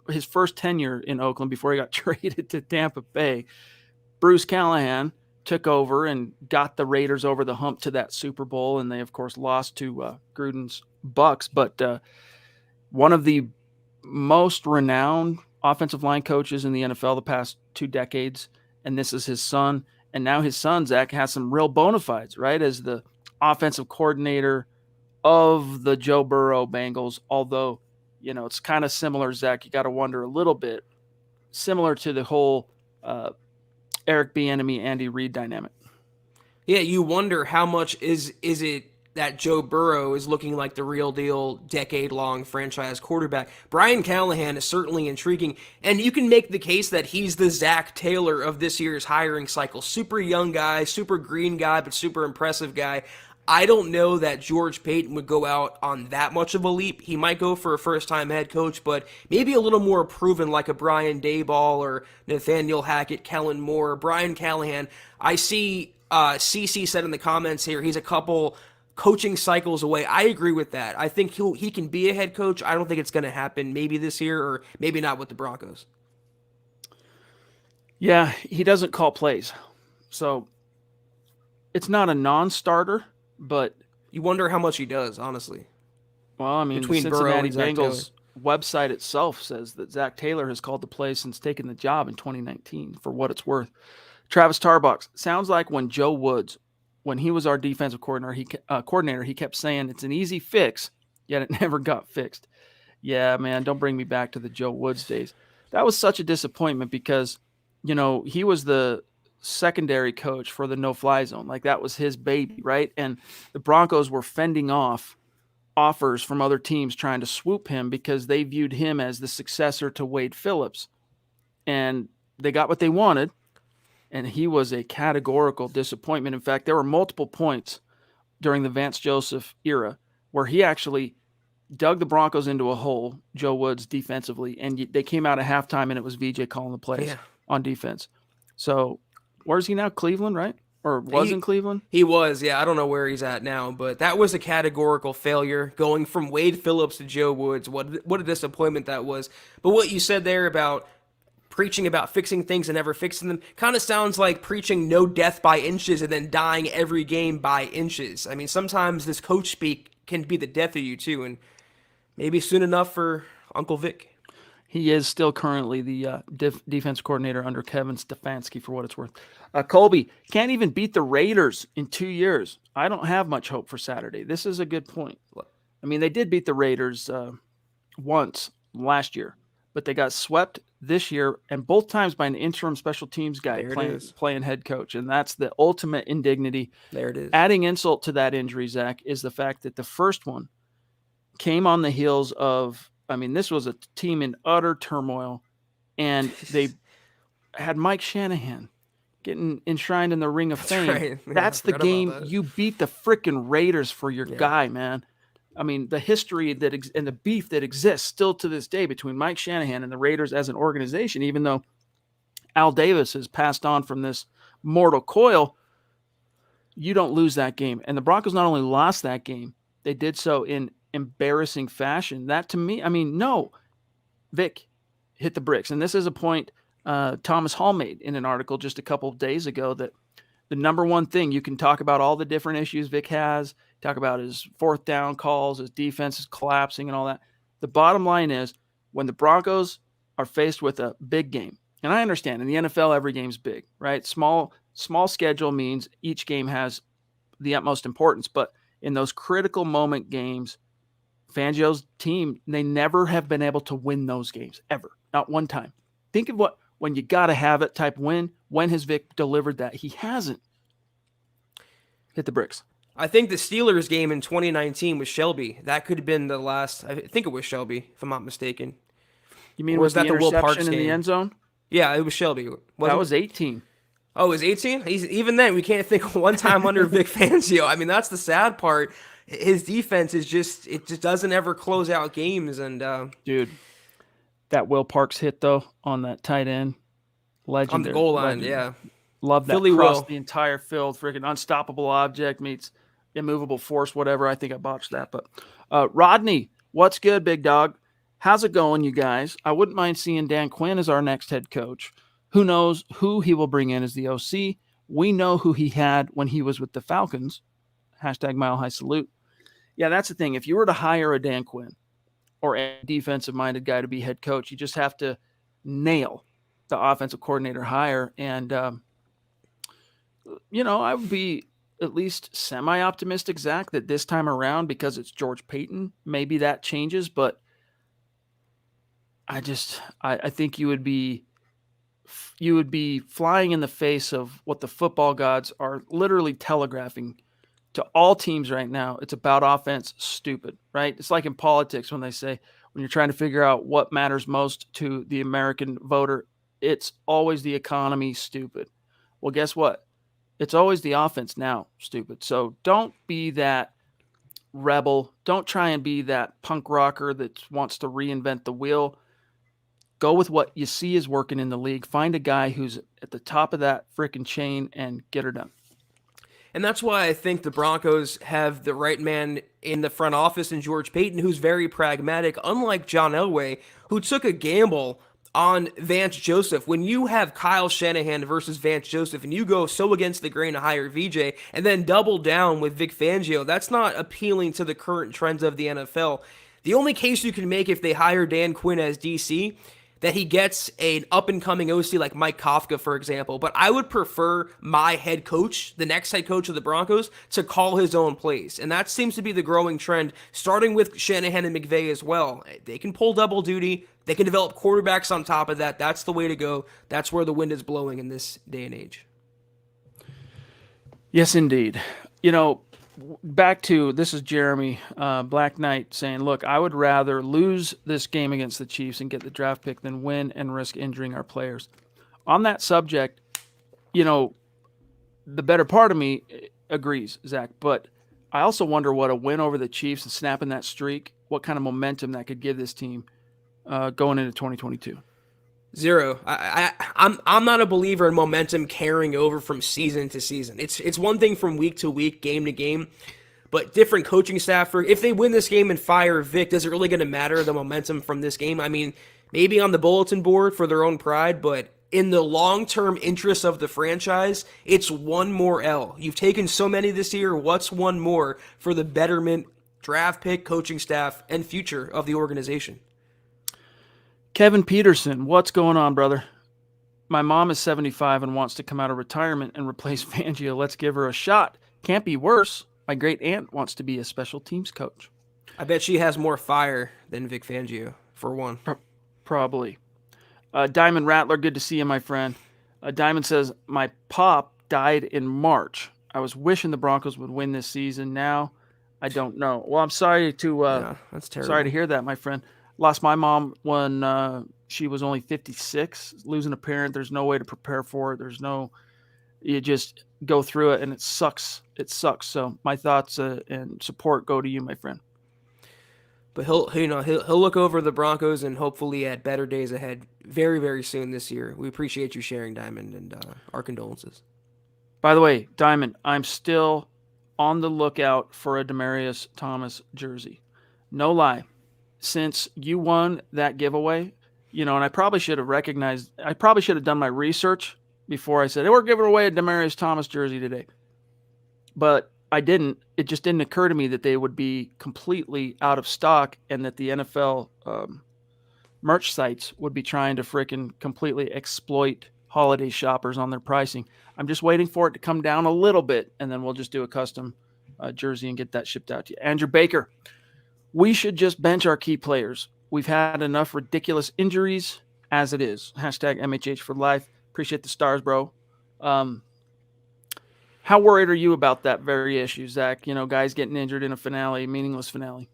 [SPEAKER 1] His first tenure in Oakland before he got traded to Tampa Bay. Bruce Callahan took over and got the Raiders over the hump to that Super Bowl, and they, of course, lost to Gruden's Bucks. But one of the most renowned offensive line coaches in the NFL the past 2 decades, and this is his son. And now his son, Zach, has some real bona fides, right, as the offensive coordinator of the Joe Burrow Bengals, although, it's kind of similar, Zach. You got to wonder a little bit, similar to the whole Eric Bieniemy, Andy Reid dynamic.
[SPEAKER 2] Yeah, you wonder how much is it that Joe Burrow is looking like the real deal, decade-long franchise quarterback. Brian Callahan is certainly intriguing, and you can make the case that he's the Zach Taylor of this year's hiring cycle. Super young guy, super green guy, but super impressive guy. I don't know that George Payton would go out on that much of a leap. He might go for a first-time head coach, but maybe a little more proven like a Brian Daboll or Nathaniel Hackett, Kellen Moore, Brian Callahan. I see CC said in the comments here he's a couple coaching cycles away. I agree with that. I think he can be a head coach. I don't think it's going to happen maybe this year or maybe not with the Broncos.
[SPEAKER 1] Yeah, he doesn't call plays. So it's not a non-starter, but
[SPEAKER 2] you wonder how much he does, honestly.
[SPEAKER 1] Well, I mean,
[SPEAKER 2] between
[SPEAKER 1] the Cincinnati Bengals website itself says that Zach Taylor has called the plays since taking the job in 2019, for what it's worth. Travis Tarbox, sounds like when Joe Woods, when he was our defensive coordinator, he kept saying it's an easy fix, yet it never got fixed. Yeah, man, don't bring me back to the Joe Woods days. That was such a disappointment because, he was the secondary coach for the no-fly zone. Like, that was his baby, right? And the Broncos were fending off offers from other teams trying to swoop him because they viewed him as the successor to Wade Phillips. And they got what they wanted, and he was a categorical disappointment. In fact, there were multiple points during the Vance Joseph era where he actually dug the Broncos into a hole, Joe Woods, defensively, and they came out at halftime, and it was VJ calling the plays on defense. So where's he now? Cleveland, right? Or was in Cleveland?
[SPEAKER 2] He was, yeah. I don't know where he's at now, but that was a categorical failure, going from Wade Phillips to Joe Woods. What a disappointment that was. But what you said there about preaching about fixing things and never fixing them kind of sounds like preaching no death by inches and then dying every game by inches. I mean, sometimes this coach speak can be the death of you too, and maybe soon enough for Uncle Vic.
[SPEAKER 1] He is still currently the defense coordinator under Kevin Stefanski, for what it's worth. Colby, can't even beat the Raiders in 2 years. I don't have much hope for Saturday. This is a good point. I mean, they did beat the Raiders once last year, but they got swept this year, and both times by an interim special teams guy playing head coach, and that's the ultimate indignity.
[SPEAKER 2] There it is.
[SPEAKER 1] Adding insult to that injury, Zach, is the fact that the first one came on the heels of, this was a team in utter turmoil, and they had Mike Shanahan getting enshrined in the Ring of Fame.
[SPEAKER 2] Right.
[SPEAKER 1] That's the game you beat the freaking Raiders for your guy, man. I mean, the history and the beef that exists still to this day between Mike Shanahan and the Raiders as an organization, even though Al Davis has passed on from this mortal coil, you don't lose that game. And the Broncos not only lost that game, they did so in embarrassing fashion. That, to me, no. Vic, hit the bricks. And this is a point Thomas Hall made in an article just a couple of days ago, that the number one thing, you can talk about all the different issues Vic has, talk about his fourth down calls, his defense is collapsing and all that. The bottom line is, when the Broncos are faced with a big game, and I understand in the NFL, every game's big, right? Small schedule means each game has the utmost importance, but in those critical moment games, Fangio's team, they never have been able to win those games, ever. Not one time. Think of when you got to have it type win. When has Vic delivered that? He hasn't. Hit the bricks.
[SPEAKER 2] I think the Steelers game in 2019 was Shelby. That could have been the last. I think it was Shelby, if I'm not mistaken.
[SPEAKER 1] You mean, was that the Will Parks in the end zone?
[SPEAKER 2] Yeah, it was Shelby.
[SPEAKER 1] That was 18.
[SPEAKER 2] Oh, it was 18? Even then, we can't think of one time under Vic Fangio. That's the sad part. His defense is just doesn't ever close out games. And
[SPEAKER 1] dude, that Will Parks hit though on that tight end, legendary.
[SPEAKER 2] On the goal line, yeah.
[SPEAKER 1] Love that. Cross the entire field, freaking unstoppable object meets immovable force, whatever. I think I botched that, but Rodney, what's good, big dog? How's it going, you guys? I wouldn't mind seeing Dan Quinn as our next head coach. Who knows who he will bring in as the OC? We know who he had when he was with the Falcons. Hashtag Mile High Salute. Yeah, that's the thing. If you were to hire a Dan Quinn or a defensive-minded guy to be head coach, you just have to nail the offensive coordinator hire. And, I would be at least semi-optimistic, Zach, that this time around, because it's George Payton, maybe that changes. But I think you would be flying in the face of what the football gods are literally telegraphing to all teams right now, it's about offense, stupid, right? It's like in politics when they say, when you're trying to figure out what matters most to the American voter, it's always the economy, stupid. Well, guess what? It's always the offense now, stupid. So don't be that rebel. Don't try and be that punk rocker that wants to reinvent the wheel. Go with what you see is working in the league. Find a guy who's at the top of that freaking chain and get her done.
[SPEAKER 2] And that's why I think the Broncos have the right man in the front office in George Payton, who's very pragmatic, unlike John Elway, who took a gamble on Vance Joseph. When you have Kyle Shanahan versus Vance Joseph and you go so against the grain to hire VJ and then double down with Vic Fangio, that's not appealing to the current trends of the NFL. The only case you can make if they hire Dan Quinn as DC, that he gets an up-and-coming OC like Mike Kafka, for example. But I would prefer my head coach, the next head coach of the Broncos, to call his own plays. And that seems to be the growing trend, starting with Shanahan and McVay as well. They can pull double duty. They can develop quarterbacks on top of that. That's the way to go. That's where the wind is blowing in this day and age.
[SPEAKER 1] Yes, indeed. Back to, this is Jeremy Black Knight saying, look, I would rather lose this game against the Chiefs and get the draft pick than win and risk injuring our players. On that subject, the better part of me agrees, Zach, but I also wonder what a win over the Chiefs and snapping that streak, what kind of momentum that could give this team going into 2022.
[SPEAKER 2] Zero. I'm not a believer in momentum carrying over from season to season. It's one thing from week to week, game to game, but different coaching staff. If they win this game and fire Vic, is it really going to matter, the momentum from this game? I mean, maybe on the bulletin board for their own pride, but in the long-term interest of the franchise, it's one more L. You've taken so many this year. What's one more for the betterment, draft pick, coaching staff, and future of the organization?
[SPEAKER 1] Kevin Peterson, what's going on, brother? My mom is 75 and wants to come out of retirement and replace Fangio. Let's give her a shot. Can't be worse. My great aunt wants to be a special teams coach.
[SPEAKER 2] I bet she has more fire than Vic Fangio, for one.
[SPEAKER 1] Probably. Diamond Rattler, good to see you, my friend. Diamond says, my pop died in March. I was wishing the Broncos would win this season. Now, I don't know. Well, I'm sorry to
[SPEAKER 2] that's terrible.
[SPEAKER 1] Sorry to hear that, my friend. Lost my mom when she was only 56. Losing a parent, there's no way to prepare for it. You just go through it, and it sucks. It sucks. So my thoughts and support go to you, my friend.
[SPEAKER 2] But he'll look over the Broncos and hopefully at better days ahead very, very soon this year. We appreciate you sharing, Diamond, and our condolences.
[SPEAKER 1] By the way, Diamond, I'm still on the lookout for a Demaryius Thomas jersey. No lie. Since you won that giveaway, and I probably should have done my research before I said, hey, we're giving away a Demaryius Thomas jersey today. But I didn't. It just didn't occur to me that they would be completely out of stock and that the NFL merch sites would be trying to frickin' completely exploit holiday shoppers on their pricing. I'm just waiting for it to come down a little bit, and then we'll just do a custom jersey and get that shipped out to you. Andrew Baker. We should just bench our key players. We've had enough ridiculous injuries as it is. Hashtag MHH for life. Appreciate the stars, bro. How worried are you about that very issue, Zach? Guys getting injured in a finale, meaningless finale.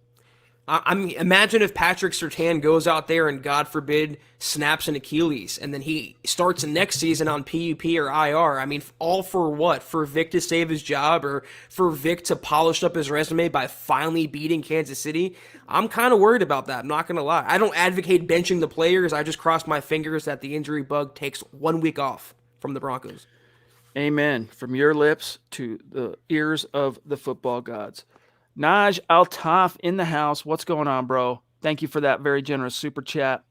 [SPEAKER 2] Imagine if Patrick Surtain goes out there and, God forbid, snaps an Achilles, and then he starts next season on PUP or IR. I mean, all for what? For Vic to save his job, or for Vic to polish up his resume by finally beating Kansas City? I'm kind of worried about that. I'm not going to lie. I don't advocate benching the players. I just cross my fingers that the injury bug takes 1 week off from the Broncos.
[SPEAKER 1] Amen. From your lips to the ears of the football gods. Naj Altaf in the house. What's going on, bro? Thank you for that very generous super chat.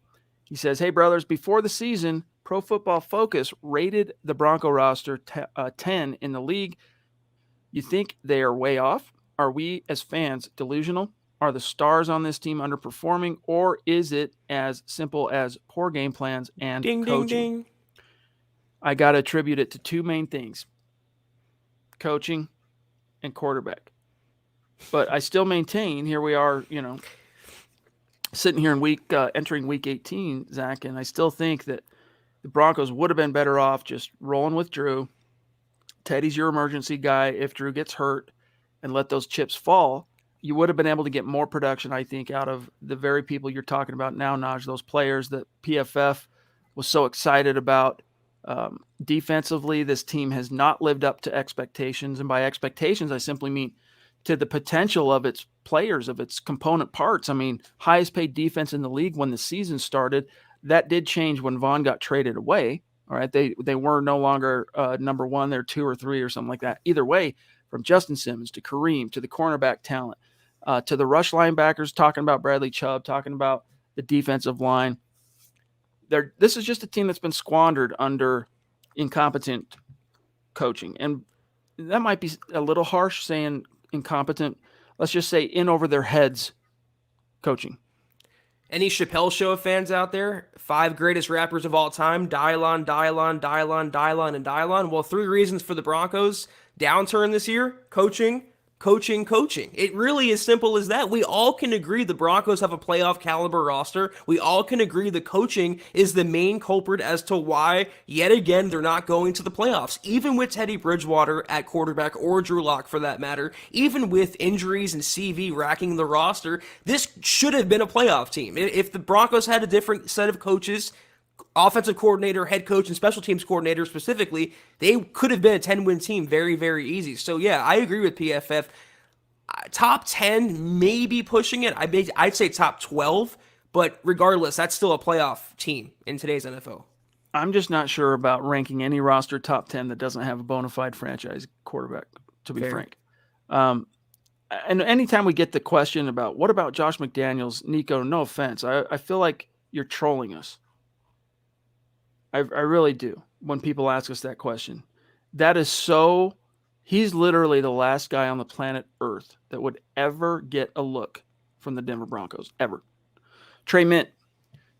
[SPEAKER 1] He says, hey, brothers, before the season, Pro Football Focus rated the Bronco roster 10 in the league. You think they are way off? Are we as fans delusional? Are the stars on this team underperforming? Or is it as simple as poor game plans and
[SPEAKER 2] ding,
[SPEAKER 1] coaching?
[SPEAKER 2] Ding, ding.
[SPEAKER 1] I got to attribute it to two main things, coaching and quarterback. But I still maintain, here we are, sitting here in entering week 18, Zach, and I still think that the Broncos would have been better off just rolling with Drew. Teddy's your emergency guy if Drew gets hurt. and let those chips fall, you would have been able to get more production, I think, out of the very people you're talking about now, Naj, those players that PFF was so excited about. Defensively, this team has not lived up to expectations. And by expectations, I simply mean to the potential of its players, of its component parts. I mean, highest paid defense in the league when the season started. That did change when Vaughn got traded away. All right. They were no longer number one. They're 2 or 3 or something like that. Either way, from Justin Simmons to Kareem to the cornerback talent to the rush linebackers, talking about Bradley Chubb, talking about the defensive line. This is just a team that's been squandered under incompetent coaching. And that might be a little harsh saying incompetent. Let's just say in over their heads coaching.
[SPEAKER 2] Any Chappelle Show fans out there? 5 greatest rappers of all time: Dylon, Dylon, Dylon, Dylon, and Dylon. Well, 3 reasons for the Broncos downturn this year: coaching, coaching, coaching. It really is simple as that. We all can agree the Broncos have a playoff caliber roster. We all can agree the coaching is the main culprit as to why, yet again, they're not going to the playoffs. Even with Teddy Bridgewater at quarterback, or Drew Lock for that matter, even with injuries and CV racking the roster, this should have been a playoff team. If the Broncos had a different set of coaches, offensive coordinator, head coach, and special teams coordinator specifically, they could have been a 10-win team very, very easy. So, yeah, I agree with PFF. Top 10, maybe pushing it. I'd say top 12, but regardless, that's still a playoff team in today's NFL.
[SPEAKER 1] I'm just not sure about ranking any roster top 10 that doesn't have a bona fide franchise quarterback, to be frank. And anytime we get the question about, what about Josh McDaniels, Nico, no offense, I feel like you're trolling us. I really do when people ask us that question. That is so, he's literally the last guy on the planet Earth that would ever get a look from the Denver Broncos, ever. Trey Mint,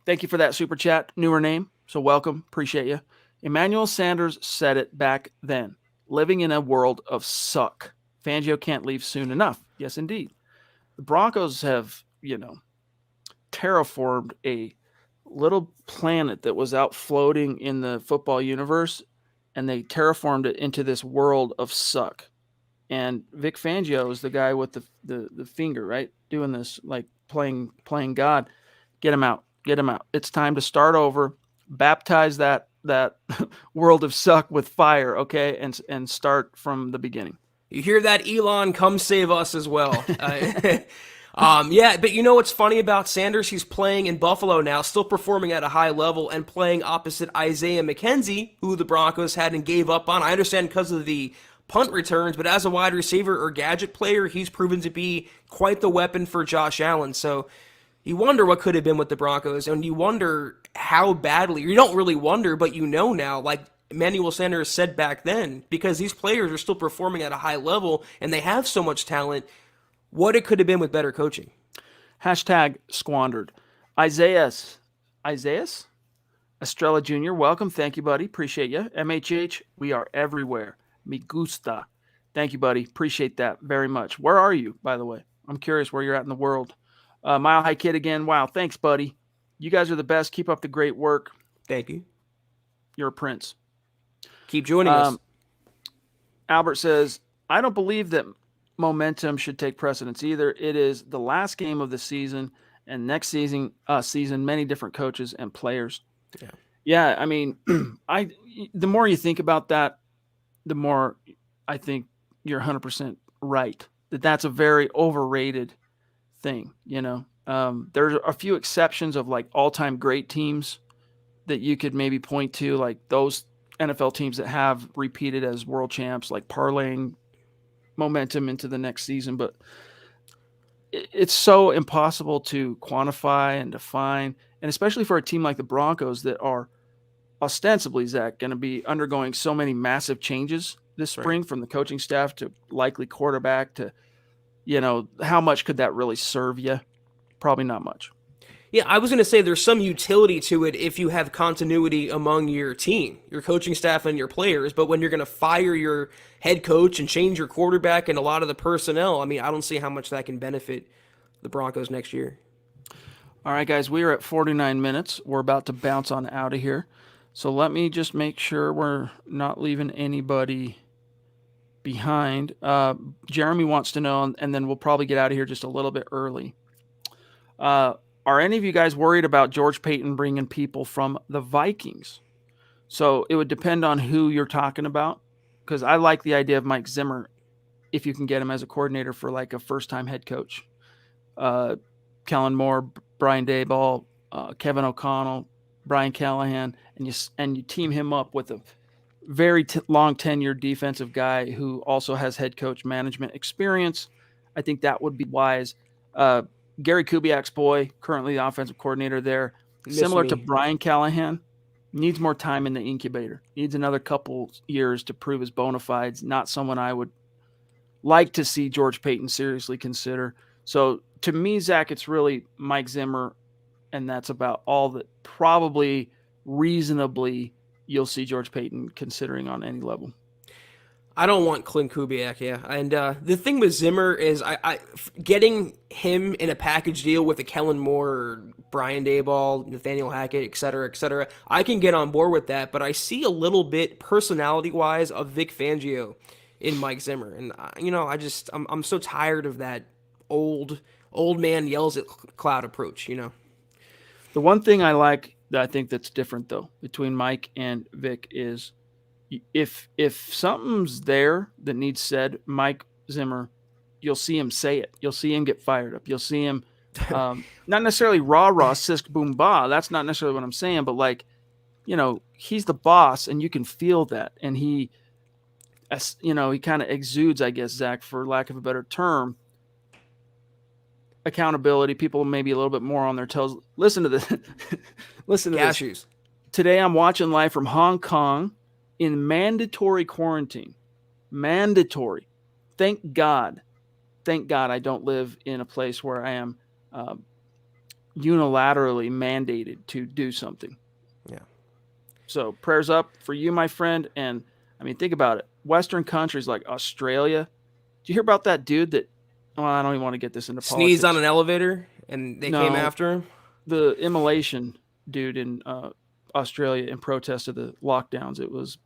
[SPEAKER 1] thank you for that super chat. Newer name, so welcome. Appreciate you. Emmanuel Sanders said it back then. Living in a world of suck. Fangio can't leave soon enough. Yes, indeed. The Broncos have, terraformed a little planet that was out floating in the football universe, and they terraformed it into this world of suck. And Vic Fangio is the guy with the finger, right? Doing this, like playing God. Get him out. Get him out. It's time to start over. Baptize that world of suck with fire, okay? And start from the beginning.
[SPEAKER 2] You hear that, Elon? Come save us as well. Yeah, but you know what's funny about Sanders? He's playing in Buffalo now, still performing at a high level, and playing opposite Isaiah McKenzie, who the Broncos had and gave up on. I understand because of the punt returns, but as a wide receiver or gadget player, he's proven to be quite the weapon for Josh Allen. So you wonder what could have been with the Broncos, and you wonder how badly, you don't really wonder, but you know now, like Emmanuel Sanders said back then, because these players are still performing at a high level, and they have so much talent, what it could have been with better coaching.
[SPEAKER 1] Hashtag squandered. Isaiah Estrella Jr., welcome. Thank you, buddy. Appreciate you. MHH, we are everywhere. Me gusta. Thank you, buddy. Appreciate that very much. Where are you, by the way? I'm curious where you're at in the world. Mile High Kid again. Wow, thanks, buddy. You guys are the best. Keep up the great work.
[SPEAKER 2] Thank you.
[SPEAKER 1] You're a prince.
[SPEAKER 2] Keep joining us.
[SPEAKER 1] Albert says, I don't believe that momentum should take precedence either. It is the last game of the season, and next season, many different coaches and players. Yeah. I mean, the more you think about that, the more I think you're 100% right. That's a very overrated thing. There's a few exceptions of like all-time great teams that you could maybe point to, like those NFL teams that have repeated as world champs, like parlaying momentum into the next season. But it's so impossible to quantify and define, and especially for a team like the Broncos that are ostensibly, Zach, going to be undergoing so many massive changes this spring, from the coaching staff to likely quarterback to, how much could that really serve you? Probably not much.
[SPEAKER 2] Yeah, I was going to say there's some utility to it if you have continuity among your team, your coaching staff and your players, but when you're going to fire your head coach and change your quarterback and a lot of the personnel, I mean, I don't see how much that can benefit the Broncos next year.
[SPEAKER 1] All right, guys, we are at 49 minutes. We're about to bounce on out of here. So let me just make sure we're not leaving anybody behind. Jeremy wants to know, and then we'll probably get out of here just a little bit early. Are any of you guys worried about George Payton bringing people from the Vikings? So it would depend on who you're talking about, because I like the idea of Mike Zimmer if you can get him as a coordinator for like a first-time head coach. Kellen Moore, Brian Daboll, Kevin O'Connell, Brian Callahan, and you team him up with a very long tenured defensive guy who also has head coach management experience. I think that would be wise. Gary Kubiak's boy, currently the offensive coordinator there, similar to Brian Callahan, needs more time in the incubator. Needs another couple years to prove his bona fides. Not someone I would like to see George Payton seriously consider. So to me, Zach, it's really Mike Zimmer, and that's about all that probably reasonably you'll see George Payton considering on any level.
[SPEAKER 2] I don't want Clint Kubiak, yeah. And the thing with Zimmer is I getting him in a package deal with a Kellen Moore or Brian Daboll, Nathaniel Hackett, et cetera, I can get on board with that, but I see a little bit personality-wise of Vic Fangio in Mike Zimmer. And, I'm so tired of that old man yells at cloud approach,
[SPEAKER 1] The one thing I like that I think that's different, though, between Mike and Vic is if something's there that needs said, Mike Zimmer, you'll see him say it. You'll see him get fired up. You'll see him not necessarily rah, sisk, boom, bah. That's not necessarily what I'm saying, but he's the boss and you can feel that. And he kind of exudes, I guess, Zach, for lack of a better term, accountability. People maybe a little bit more on their toes. Listen to this. Listen to
[SPEAKER 2] Cashews.
[SPEAKER 1] This. Today I'm watching live from Hong Kong in mandatory quarantine. Mandatory. Thank God I don't live in a place where I am unilaterally mandated to do something.
[SPEAKER 2] Yeah.
[SPEAKER 1] So prayers up for you, my friend. And I mean, think about it. Western countries like Australia. Did you hear about that dude that, I don't even want to get this into politics.
[SPEAKER 2] Sneezed on an elevator and they came after him?
[SPEAKER 1] The immolation dude in Australia in protest of the lockdowns. It was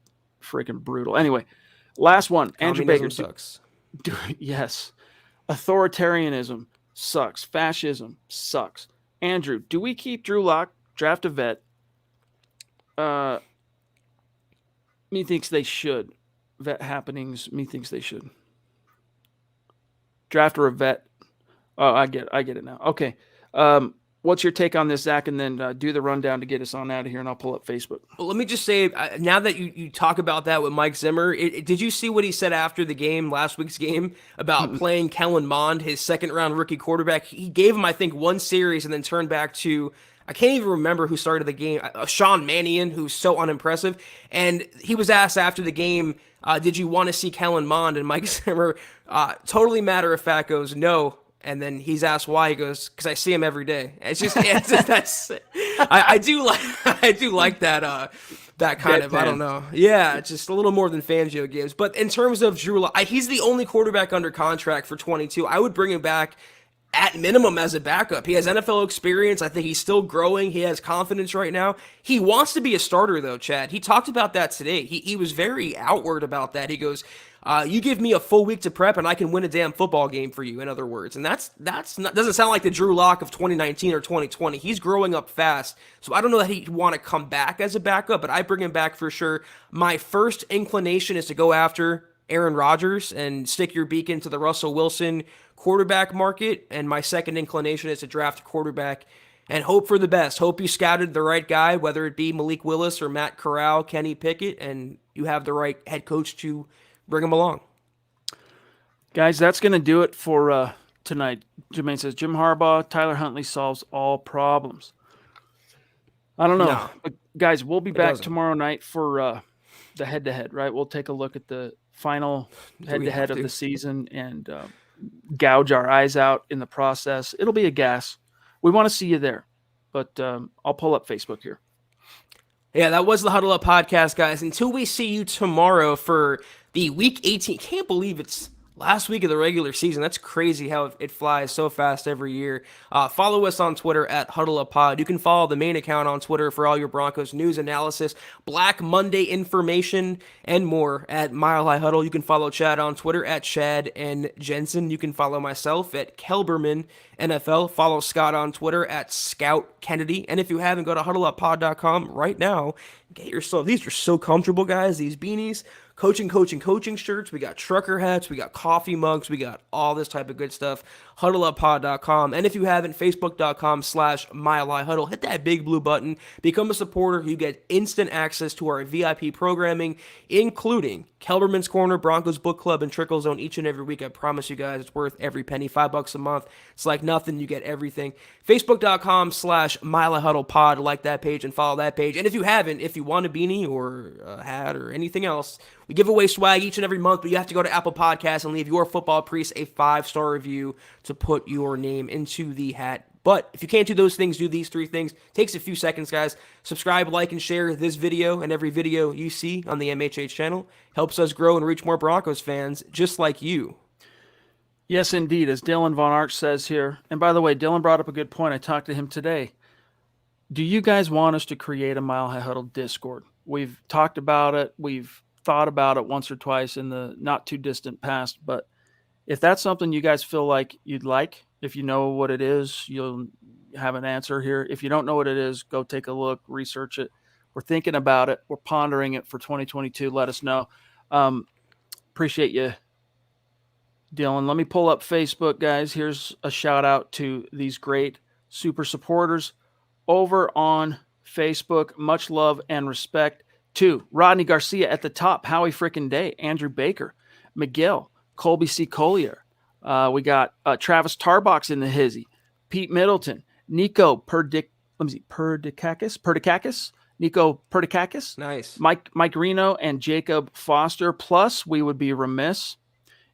[SPEAKER 1] freaking brutal. Anyway, last one. Andrew Baker
[SPEAKER 2] sucks.
[SPEAKER 1] Yes. Authoritarianism sucks. Fascism sucks. Andrew, do we keep Drew Lock, draft a vet? Me thinks they should. Vet happenings, me thinks they should. Draft or a vet. Oh, I get it now. Okay. What's your take on this, Zach? And then do the rundown to get us on out of here, and I'll pull up Facebook.
[SPEAKER 2] Well, let me just say, now that you talk about that with Mike Zimmer, did you see what he said after the game, last week's game, about playing Kellen Mond, his second-round rookie quarterback? He gave him, I think, one series and then turned back to, I can't even remember who started the game, Sean Mannion, who's so unimpressive. And he was asked after the game, did you want to see Kellen Mond? And Mike Zimmer, totally matter-of-fact, goes, no. And then he's asked why. He goes, because I see him every day. It's just I do like that that kind of, I don't know. Yeah, it's just a little more than Fangio gives. But in terms of Drew Lock, he's the only quarterback under contract for 22. I would bring him back at minimum as a backup. He has NFL experience. I think he's still growing. He has confidence right now. He wants to be a starter, though, Chad. He talked about that today. He was very outward about that. He goes, you give me a full week to prep and I can win a damn football game for you, in other words. And that's not, doesn't sound like the Drew Lock of 2019 or 2020. He's growing up fast. So I don't know that he'd want to come back as a backup, but I bring him back for sure. My first inclination is to go after Aaron Rodgers and stick your beak into the Russell Wilson quarterback market. And my second inclination is to draft a quarterback and hope for the best. Hope you scouted the right guy, whether it be Malik Willis or Matt Corral, Kenny Pickett, and you have the right head coach to bring him along.
[SPEAKER 1] Guys, that's going to do it for tonight. Jermaine says, Jim Harbaugh, Tyler Huntley solves all problems. I don't know. No. But guys, we'll be back tomorrow night for the head-to-head, right? We'll take a look at the final head-to-head of the season and gouge our eyes out in the process. It'll be a gas. We want to see you there. But I'll pull up Facebook here.
[SPEAKER 2] Yeah, that was the Huddle Up podcast, guys. Until we see you tomorrow for the Week 18. Can't believe it's Last week of the regular season. That's crazy how it flies so fast every year. Follow us on Twitter at HuddleUpPod. You can follow the main account on Twitter for all your Broncos news, analysis, Black Monday information, and more at Mile High Huddle. You can follow Chad on Twitter at Chad and Jensen. You can follow myself at Kelberman NFL. Follow Scott on Twitter at Scout Kennedy. And if you haven't, go to HuddleUpPod.com right now. Get yourself, these are so comfortable, guys. These beanies, coaching shirts. We got trucker hats. We got coffee mugs. We got all this type of good stuff. HuddleUpPod.com. And if you haven't, Facebook.com/Mile High Huddle. Hit that big blue button. Become a supporter. You get instant access to our VIP programming, including Kelberman's Corner, Broncos Book Club, and Trickle Zone each and every week. I promise you guys, it's worth every penny. $5 a month. It's like nothing. You get everything. Facebook.com/Mile High Huddle Pod. Like that page and follow that page. And if you haven't, if you want a beanie or a hat or anything else, we give away swag each and every month, but you have to go to Apple Podcasts and leave your football priest a 5-star review to put your name into the hat. But if you can't do those things, do these 3 things. Takes a few seconds, guys. Subscribe, like, and share this video and every video you see on the MHH channel. Helps us grow and reach more Broncos fans just like you.
[SPEAKER 1] Yes, indeed. As Dylan Von Arch says here, and by the way, Dylan brought up a good point. I talked to him today. Do you guys want us to create a Mile High Huddle Discord? We've talked about it. We've thought about it once or twice in the not too distant past, but if that's something you guys feel like you'd like, if you know what it is, you'll have an answer here. If you don't know what it is, go take a look, research it. We're thinking about it. We're pondering it for 2022. Let us know. Appreciate you, Dylan. Let me pull up Facebook, guys. Here's a shout out to these great super supporters over on Facebook. Much love and respect to Rodney Garcia at the top, Howie Frickin' Day, Andrew Baker, Miguel, Colby C. Collier. We got Travis Tarbox in the hizzy, Pete Middleton, Nico Perdikakis, Nico Perdikakis,
[SPEAKER 2] Nice.
[SPEAKER 1] Mike Reno, and Jacob Foster. Plus, we would be remiss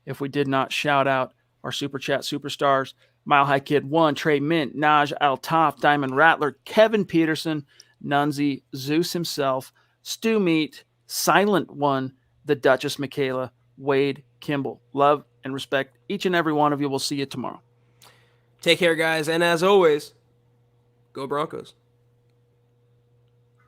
[SPEAKER 1] if we did not shout out our Super Chat superstars, Mile High Kid 1, Trey Mint, Naj Altaf, Diamond Rattler, Kevin Peterson, Nunzi, Zeus himself, Stu Meat, Silent One, the Duchess Michaela, Wade Kimball. Love and respect each and every one of you. We'll see you tomorrow.
[SPEAKER 2] Take care, guys. And as always, go Broncos.